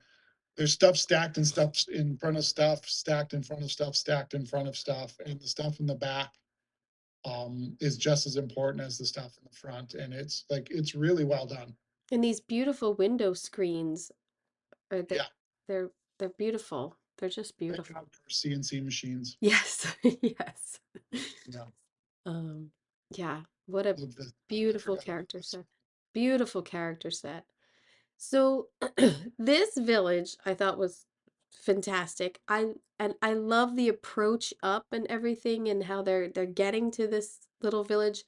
there's stuff stacked and stuff in front of stuff, stacked in front of stuff, stacked in front of stuff, and the stuff in the back is just as important as the stuff in the front. And it's really well done. And these beautiful window screens are Yeah, they're beautiful. They're just great beautiful. job for CNC machines. Yes. Yes. Yeah, Um, yeah, what a love this. I beautiful forgot about character this. set. Beautiful character set. So this village I thought was fantastic. I love the approach up and everything and how they're getting to this little village.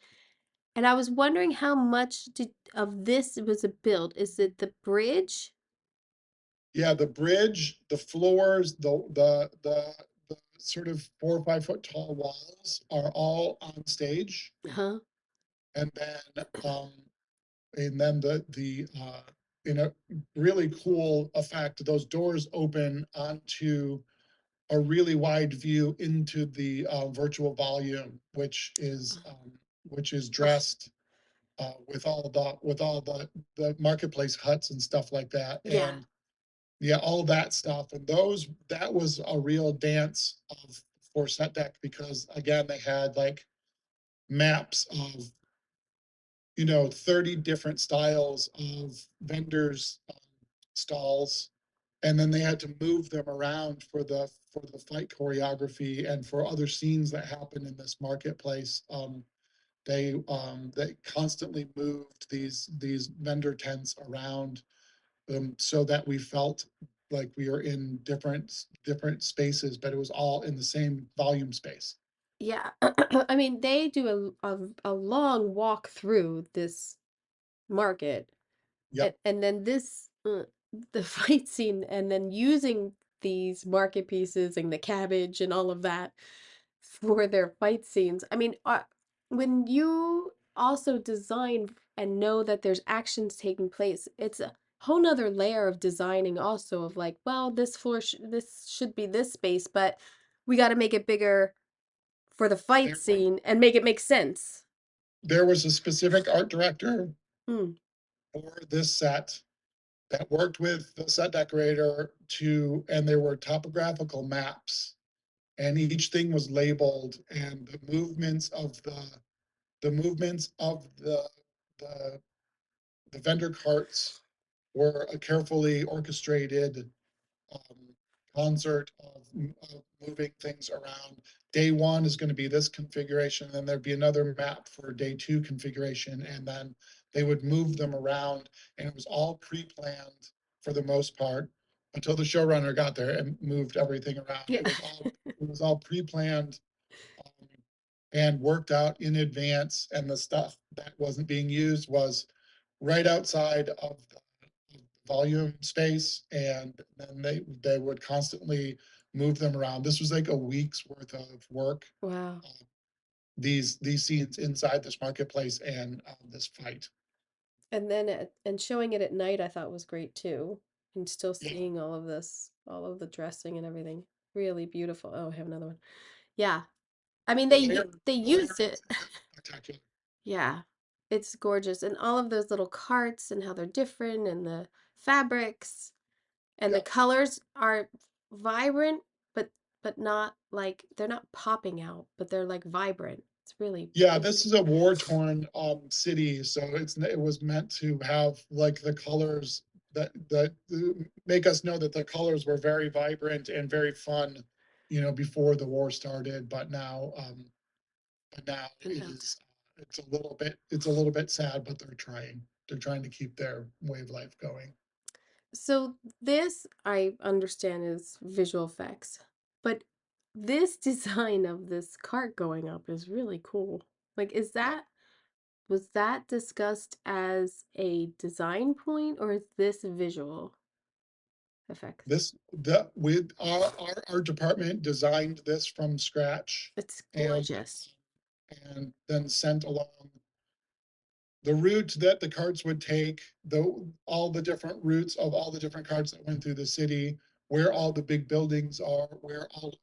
And I was wondering how much of this was a build. Is it the bridge? Yeah, the bridge, the floors, the sort of 4 or 5 foot tall walls are all on stage, Huh? and then in a really cool effect, those doors open onto a really wide view into the virtual volume, which is Oh, dressed with all the marketplace huts and stuff like that, yeah. and yeah, all that stuff, and that was a real dance of for set deck because again, they had like maps of 30 different styles of vendors stalls, and then they had to move them around for the fight choreography and for other scenes that happen in this marketplace. They constantly moved these vendor tents around, so that we felt like we were in different spaces, but it was all in the same volume space. Yeah. I mean, they do a long walk through this market, Yep. and then the fight scene, and then using these market pieces and the cabbage and all of that for their fight scenes. I mean, when you also design and know that there's actions taking place, it's a whole nother layer of designing also, of like, well, this floor this should be this space, but we got to make it bigger for the fight There, scene and make it make sense. there was a specific art director Mm. for this set that worked with the set decorator and there were topographical maps, and each thing was labeled, and the movements of the the vendor carts were a carefully orchestrated um, concert of moving things around. Day one is going to be this configuration, and then there'd be another map for day two configuration, and then they would move them around, and it was all pre-planned for the most part until the showrunner got there and moved everything around. Yeah. It was all pre-planned um, and worked out in advance, and the stuff that wasn't being used was right outside of the volume space, and then they would constantly move them around. This was like a week's worth of work. Wow. uh, these scenes inside this marketplace and this fight. And then and showing it at night I thought was great too. And still Yeah, seeing all of this, all of the dressing and everything. Really beautiful. Oh, I have another one. Yeah. I mean, they the used layering it. is spectacular. Yeah. It's gorgeous. And all of those little carts and how they're different, and the fabrics and the Yeah. colors are vibrant, but not like, they're not popping out, but they're like vibrant. It's really Yeah, beautiful. this is a war-torn city, so it was meant to have like the colors that make us know that the colors were very vibrant and very fun, before the war started. But now And how to. it's a little bit sad, but they're trying to keep their way of life going. So this I understand is visual effects, but this design of this cart going up is really cool. Like, Yeah, was that discussed as a design point, or is this visual effects? this the with our department designed this from scratch, It's and gorgeous. then sent along the route that the carts would take, all the different routes of all the different carts that went through the city, where all the big buildings are, where all of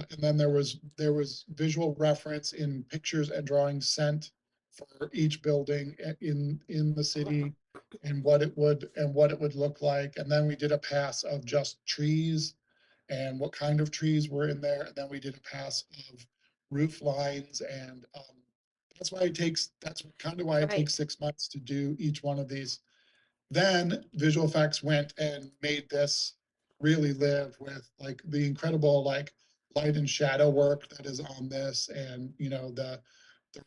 and then there was visual reference in pictures and drawings sent for each building in the city, and what it would look like. And then we did a pass of just trees and what kind of trees were in there. And then we did a pass of roof lines, and that's kind of why it Right. takes 6 months to do each one of these. Then visual effects went and made this really live with like the incredible like light and shadow work that is on this, and the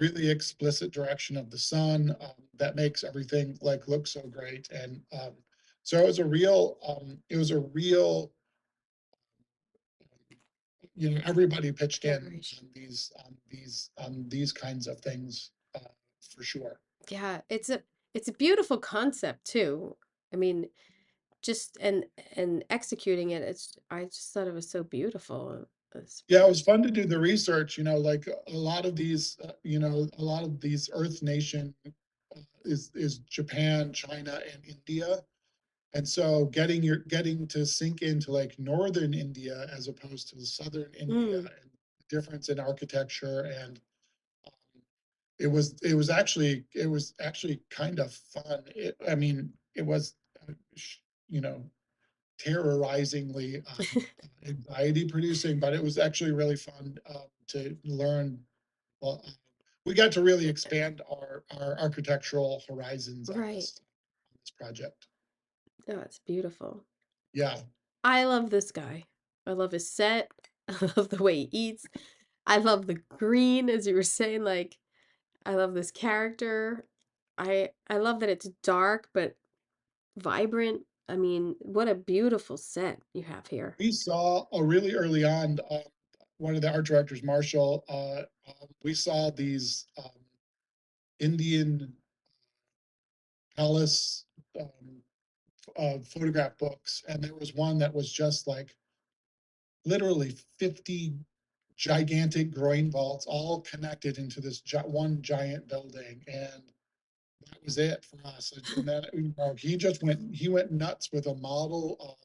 really explicit direction of the sun, that makes everything like look so great. And so it was a real everybody pitched in Collaboration. on these kinds of things, for sure. Yeah, it's a beautiful concept too. I mean, just and executing it, I just thought it was so beautiful. It's Yeah, it was fun to do the research, like a lot of these, a lot of these Earth nation is Japan, China, and India. And so getting to sink into like northern India as opposed to southern India, mm, and the difference in architecture, and um, it was actually kind of fun. I mean, it was, uh, you know, terrorizingly anxiety producing, but it was actually really fun to learn. Well, we got to really expand our architectural horizons Right. on this project. Oh, it's beautiful. Yeah, I love this guy. I love his set. I love the way he eats. I love the green, as you were saying, like I love this character. I love that it's dark but vibrant. I mean, what a beautiful set you have here. we saw really early on. One of the art directors, Marshall, we saw these Indian palace photograph books, and there was one that was just like literally 50 gigantic groin vaults all connected into this one giant building, and that was it for us. And then he went nuts with a model of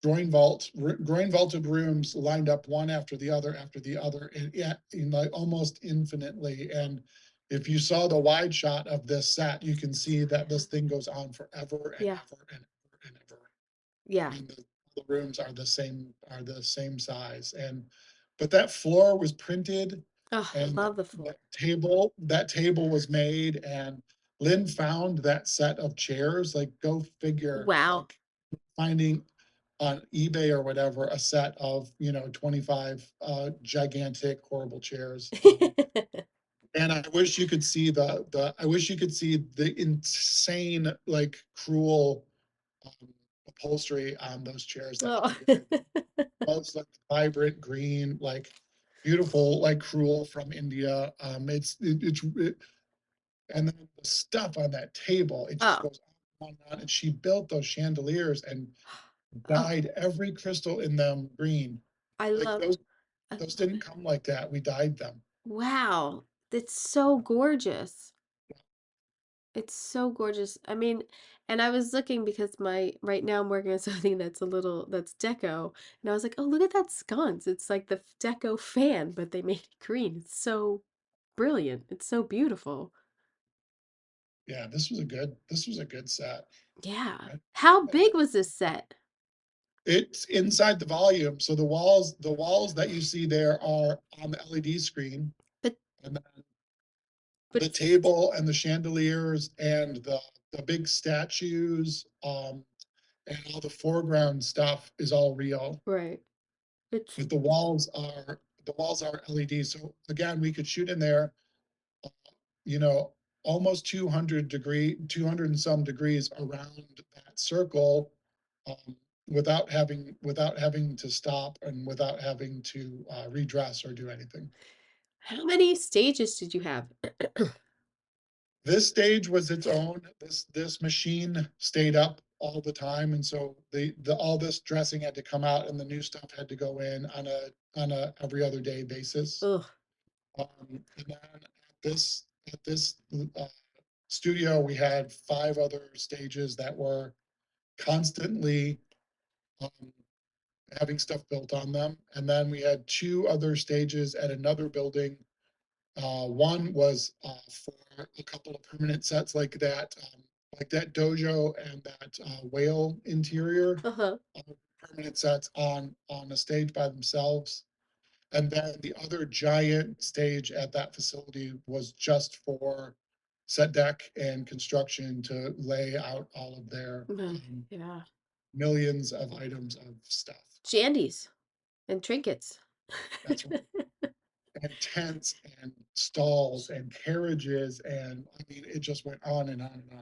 groin vaulted rooms lined up one after the other in like almost infinitely. And if you saw the wide shot of this set, you can see that this thing goes on forever and Yeah. ever and ever and ever. Yeah. And the rooms are the same size. And but that floor was printed, Oh, I and love the floor. that table was made, and Lynn found that set of chairs. Like, go figure, Wow. like finding on eBay or whatever a set of 25 gigantic horrible chairs. And I wish you could see I wish you could see the insane, like, cruel um, upholstery on those chairs that Oh. came in. Most like vibrant green, like beautiful, like cruel from India. And then the stuff on that table, it just Oh. goes on and on. And she built those chandeliers and Oh, dyed every crystal in them green. I Like, love I those love didn't it. come like that. We dyed them. Wow. It's so gorgeous. It's so gorgeous. I mean, and I was looking because my right now I'm working on something that's a little that's deco, and I was like, "Oh, look at that sconce. It's like the deco fan, but they made it green. It's so brilliant. It's so beautiful." Yeah, this was a good set. Yeah. Right? How big was this set? It's inside the volume, so the walls that you see there are on the LED screen, But and then but the it's table and the chandeliers and the big statues, and all the foreground stuff is all real. right. It's But the walls are LED. So again, we could shoot in there, uh, you know, almost 200 and some degrees around that circle, um, without having to stop and without having to redress or do anything. how many stages did you have? This stage was its own. This machine stayed up all the time, and so the all this dressing had to come out, and the new stuff had to go in on a every other day basis. Ugh. And then at this studio, we had 5 other stages that were constantly um, having stuff built on them, and then we had 2 other stages at another building. One was for a couple of permanent sets like that dojo and that whale interior, Uh-huh. uh, permanent sets on a stage by themselves. And then the other giant stage at that facility was just for set deck and construction to lay out all of their Yeah. millions of items of stuff. Shandies and trinkets. That's right. And tents and stalls and carriages, and I mean, it just went on and on and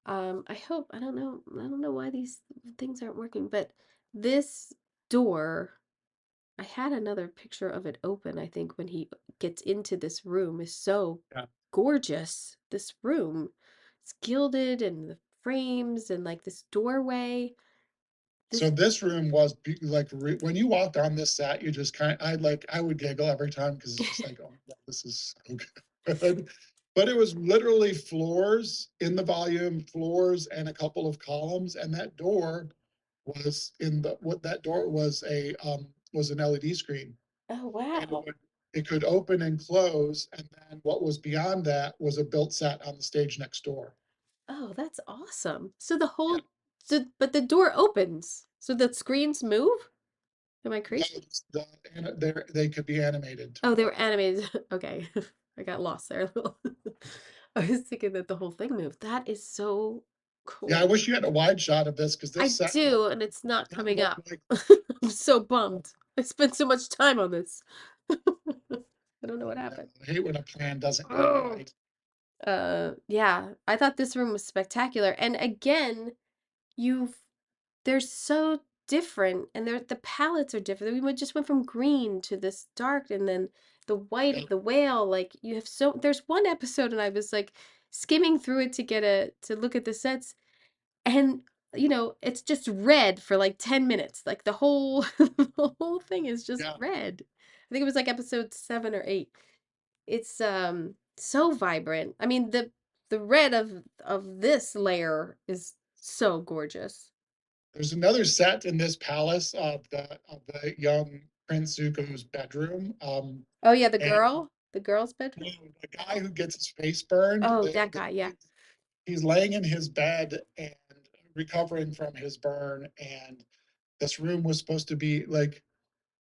on. I hope I don't know why these things aren't working, but this door, I had another picture of it open, I think, when he gets into this room is so Yeah. gorgeous. This room. It's gilded and the frames and like this doorway. So This this room was when you walked on this set, you just I would giggle every time because it's just like, oh my God, this is so good. But it was literally floors in the volume, floors and a couple of columns, and that door was in the what that door was an LED screen. Oh And wow. it could open and close, and then what was beyond that was a built set on the stage next door. Oh, that's awesome. So the whole Yeah. So, but the door opens, so the screens move. Am I crazy? They could be animated too. Oh, they were animated. Okay, I got lost there a little. I was thinking that the whole thing moved. That is so Yeah, I cool. wish you had a wide shot of this because I this set do, and it's not didn't coming look up. like. I'm so bummed. I spent so much time on this. I don't know what No, happened. I hate when a plan doesn't go Oh. right. Yeah, I thought this room was spectacular. And again, you've they're so different and the palettes are different. Just went from green to this dark and then the white Yeah, of the whale. Like you have so there's one episode and I was like skimming through it to look at the sets and it's just red for like 10 minutes. Like the whole the whole thing is just yeah. red. I think it was like episode 7 or 8. It's so vibrant. I mean the red of this layer is so gorgeous. There's another set in this palace of the young Prince Zuko's bedroom. Oh yeah, And the girl's bedroom. the guy who gets his face burned, Oh, that guy, yeah. he's laying in his bed and recovering from his burn. And this room was supposed to be like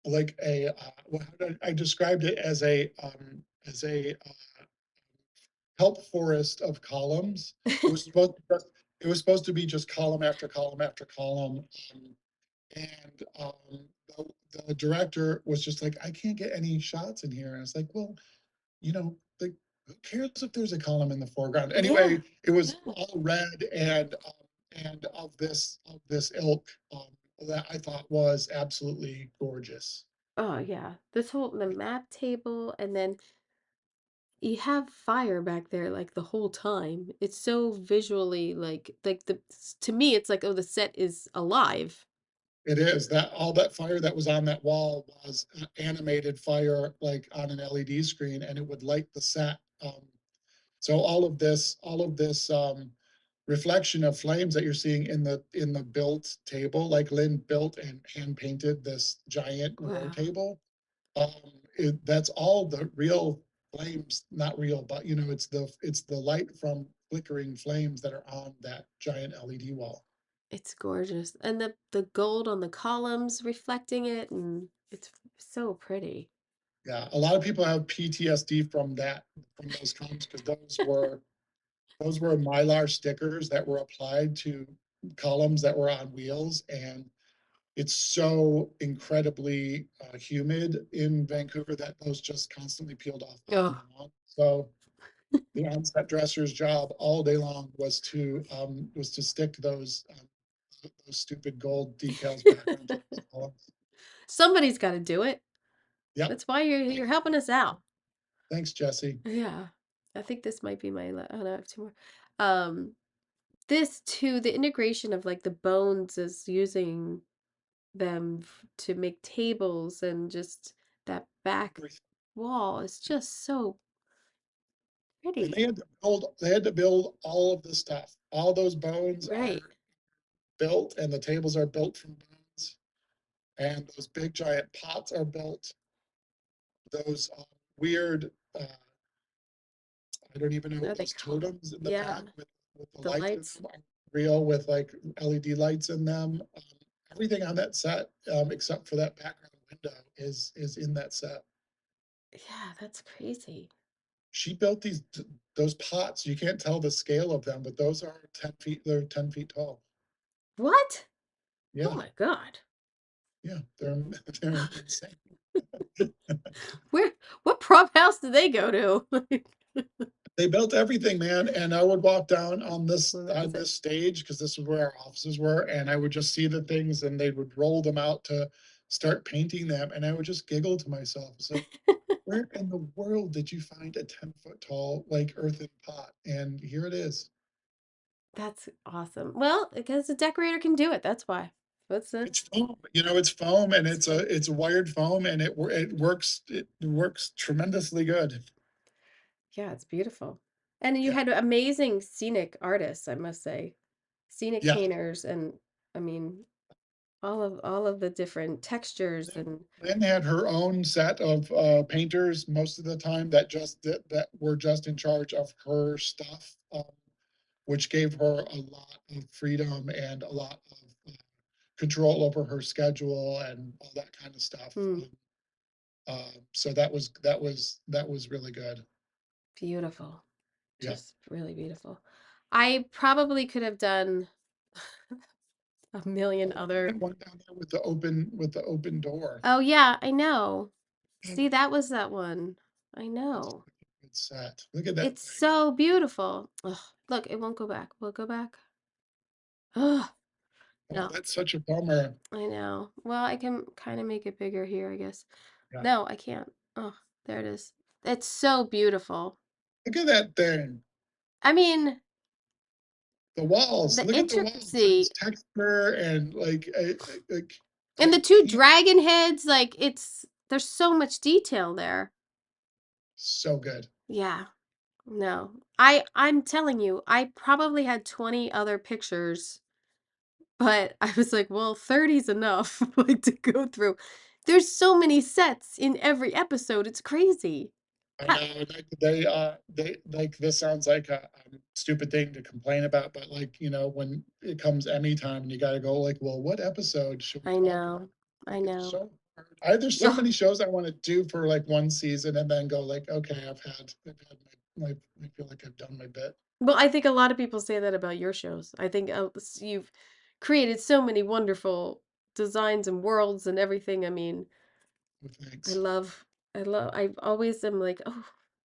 a well, I described it as a kelp forest of columns. It was supposed to, it was supposed to be just column after column after column. And the, the director was just like, I can't get any shots in here. And I was like, well, like, who cares if there's a column in the foreground? Yeah. Anyway, it was all red and of this ilk that I thought was absolutely gorgeous. Oh yeah. This whole the map table and then you have fire back there like the whole time. It's so visually like the to me it's like oh the set is alive. It is that all that fire that was on that wall was animated fire like on an LED screen, and it would light the set. So all of this reflection of flames that you're seeing in the built table, like Lynn built and hand painted this giant war Wow. table. That's all the real flames, not real, but it's the light from flickering flames that are on that giant LED wall. It's gorgeous. And the gold on the columns reflecting it and it's so pretty. Yeah, a lot of people have PTSD from those columns because those were Mylar stickers that were applied to columns that were on wheels, and it's so incredibly humid in Vancouver that those just constantly peeled off and Oh. on. So the on-set dresser's job all day long was to stick those stupid gold decals back onto those columns. Somebody's got to do it. Yep. That's why you're helping us out. Thanks, Jesse. Yeah. I think this might be oh no, I have two more. Um this too, the integration of like the bones is using them to make tables and just that back wall is just so And pretty. they had to build all of the stuff. All those bones are Right. built, and the tables are built from bones, and those big giant pots are built. Those weird, I don't even know, Are they those called? totems in the Yeah, back with the the lights in lights. them are real with like LED lights in them. Everything on that set, except for that background window, is in that set. Yeah, that's crazy. She built those pots. You can't tell the scale of them, but those are 10 feet. They're 10 feet tall. What? Oh Yeah, my God. yeah, they're they're insane. Where what prop house did they go to? They built everything, man. And I would walk down Well, that on was it. this stage because this is where our offices were, and I would just see the things, and they would roll them out to start painting them, and I would just giggle to myself. It's like, where in the world did you find a 10 foot tall like earthen pot? And here it is. That's awesome. Well, because a decorator can do it. That's why. It's That's foam, it's foam, and it's a wired foam, and it works tremendously good. yeah, it's beautiful. And you Yeah, had amazing scenic artists, I must say. Scenic yeah. painters and I mean all of the different textures and Lynn had her own set of painters most of the time that were just in charge of her stuff. which gave her a lot of freedom and a lot of control over her schedule and all that kind of stuff. Mm, So that was really good. beautiful. Yeah. Just really beautiful. I probably could have done a million Oh, other. that one down there with the open door. Oh yeah, I know. Yeah, See, that was that one. I that's know. a good set. Look at that It's thing. so beautiful. Ugh, look, it won't go back. Will it go back? Ugh, Oh, no, that's such a bummer. I know. Well, I can kind of make it bigger here, I guess. Yeah. No, I can't. Oh, there it is. It's so beautiful. Look at that thing. I mean, The walls. the Look at the walls. There's intricacy texture and like and I the two can't. dragon heads, like there's so much detail there. So good. Yeah. No. I'm telling you, I probably had 20 other pictures, but I was like, well, 30's enough like to go through. There's so many sets in every episode. It's crazy. I Ha- know they like this sounds like a stupid thing to complain about, but like, when it comes Emmy time and you gotta go like, well, what episode should we I talk about? know. I It's know. so hard. There's so Ugh. many shows I want to do for like one season and then go like, okay, I've had I feel like I've done my bit. Well, I think a lot of people say that about your shows. I think you've created so many wonderful designs and worlds and everything. I mean, With I things. love, I always am like, oh,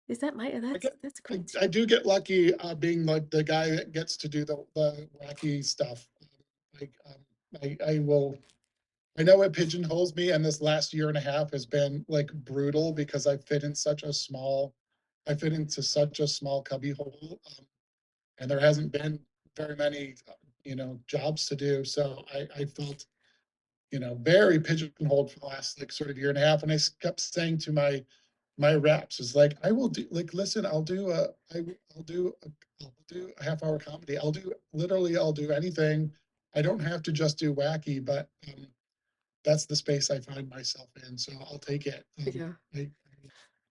is that my, I get that's a I, great I show. do get lucky being like the guy that gets to do the wacky stuff. Like I know it pigeonholes me, and this last year and a half has been like brutal because I fit into such a small cubby hole, and there hasn't been very many, jobs to do. So I felt, very pigeonholed for the last like sort of year and a half, and kept saying to my reps is like, I will do like, listen, I'll do a half hour comedy. I'll do anything. I don't have to just do wacky, but that's the space I find myself in, so I'll take it. Yeah.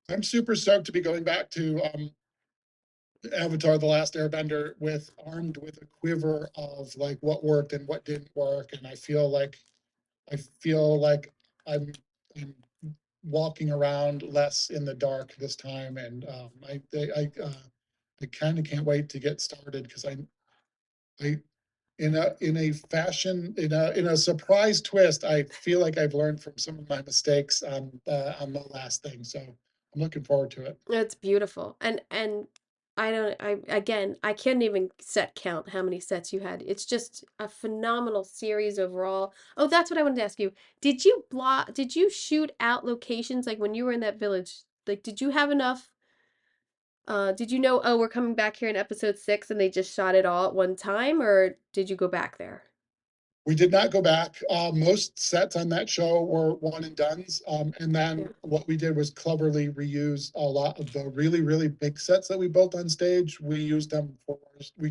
I'm super stoked to be going back to Avatar: The Last Airbender armed with a quiver of like what worked and what didn't work, and I feel like I'm I'm walking around less in the dark this time, and I kind of can't wait to get started because I in a surprise twist, I feel like I've learned from some of my mistakes on the last thing. So I'm looking forward to it. It's beautiful. And I don't I again, I can't even set count how many sets you had. It's just a phenomenal series overall. Oh, that's what I wanted to ask you. Did you shoot out locations like when you were in that village? Like did you have enough did you know, oh, we're coming back here in episode 6 and they just shot it all at one time or did you go back there? We did not go back. Most sets on that show were one and dones. And then Yeah. what we did was cleverly reuse a lot of the really, really big sets that we built on stage. We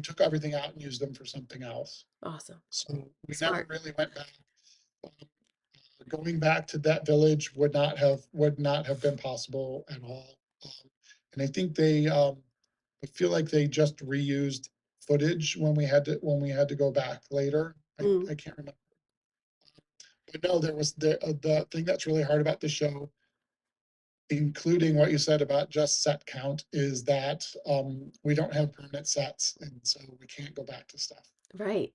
took everything out and used them for something else. Awesome. So we never Smart. really went back. Um, Going back to that village would not have been possible at all. And I think I feel like they just reused footage when we had to go back later. Mm, I can't remember. But no, there was the thing that's really hard about the show, including what you said about just set count, is that we don't have permanent sets, and so we can't go back to stuff, right.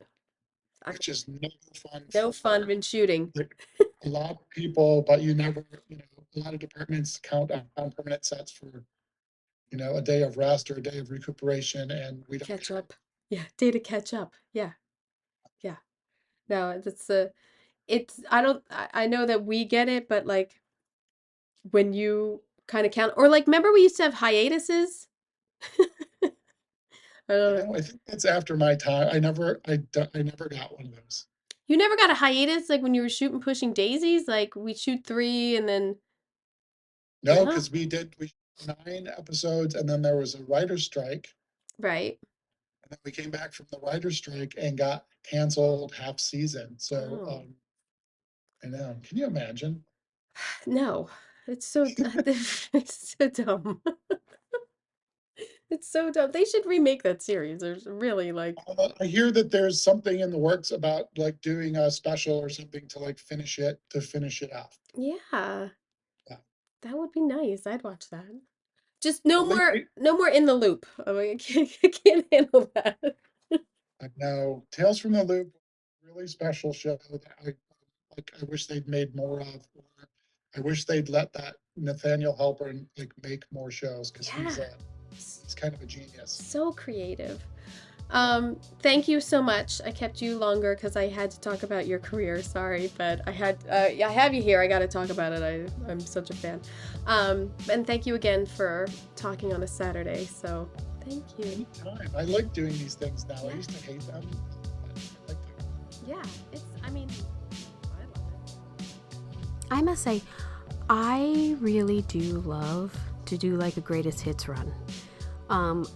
I, which is no fun no fun for in shooting. like a lot of people, but a lot of departments count on permanent sets for, a day of rest or a day of recuperation, and we don't Catch have. up. Yeah, day to catch up. Yeah. Yeah. No, it's I don't I know that we get it, but like when you kind of count or like remember we used to have hiatuses? I don't know. I think that's after my time. I never got one of those. You never got a hiatus like when you were shooting Pushing Daisies? Like we shoot 3 and then No, no? because we 9 episodes, and then there was a writer's strike. Right. And then we came back from the writer's strike and got canceled half season. So Oh. I know. Can you imagine? No. It's so it's so dumb. It's so dumb. They should remake that series. There's really like, I hear that there's something in the works about like doing a special or something to like finish it off. yeah, Yeah. that would be nice. I'd watch that. Just Well, no more in the loop. I mean, I can't handle that. I know Tales from the Loop, really special show that I wish they'd made more of. Or I wish they'd let that Nathaniel Halpern like make more shows because Yeah, he's kind of a genius. so creative. Thank you so much. I kept you longer because I had to talk about your career. Sorry, but I had I have you here. I got to talk about it. I'm such a fan. And thank you again for talking on a Saturday. So thank you. Anytime. I like doing these things now. Yeah. I used to hate them. But I like them. Yeah, it's. I mean, I love it. I must say, I really do love to do like a greatest hits run.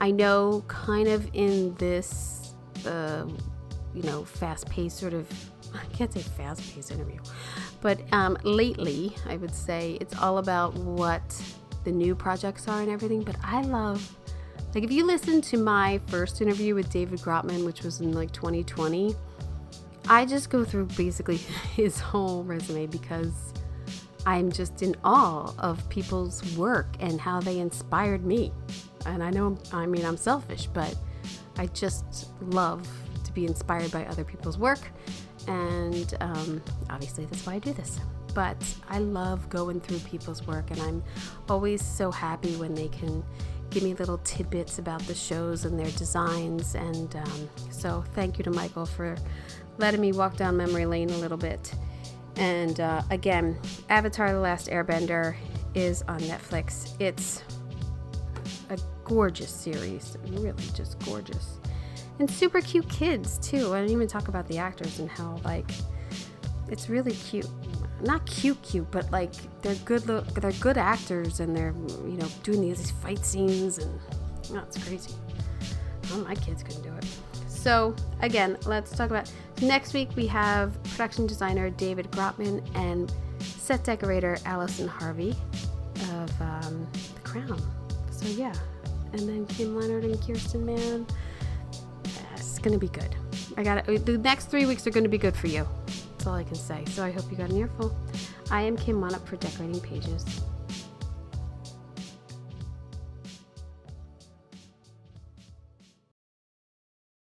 I know kind of in this, fast-paced sort of, I can't say fast-paced interview, but lately I would say it's all about what the new projects are and everything. But I love, like if you listen to my first interview with David Grotman, which was in like 2020, I just go through basically his whole resume because I'm just in awe of people's work and how they inspired me. And I'm selfish, but I just love to be inspired by other people's work. And obviously that's why I do this. But I love going through people's work, and I'm always so happy when they can give me little tidbits about the shows and their designs. And so thank you to Michael for letting me walk down memory lane a little bit. And again, Avatar: The Last Airbender is on Netflix. It's a gorgeous series, really just gorgeous. And super cute kids too. I didn't even talk about the actors and how like it's really cute. Not cute, but like they're good actors, and they're doing these fight scenes, and it's crazy. Well, my kids couldn't do it. So again, let's talk about next week. We have production designer David Grotman and set decorator Allison Harvey of The Crown. So yeah, and then Kim Leonard and Kirsten Mann. It's gonna be good. The next 3 weeks are gonna be good for you. That's all I can say. So I hope you got an earful. I am Kim Monop for Decorating Pages.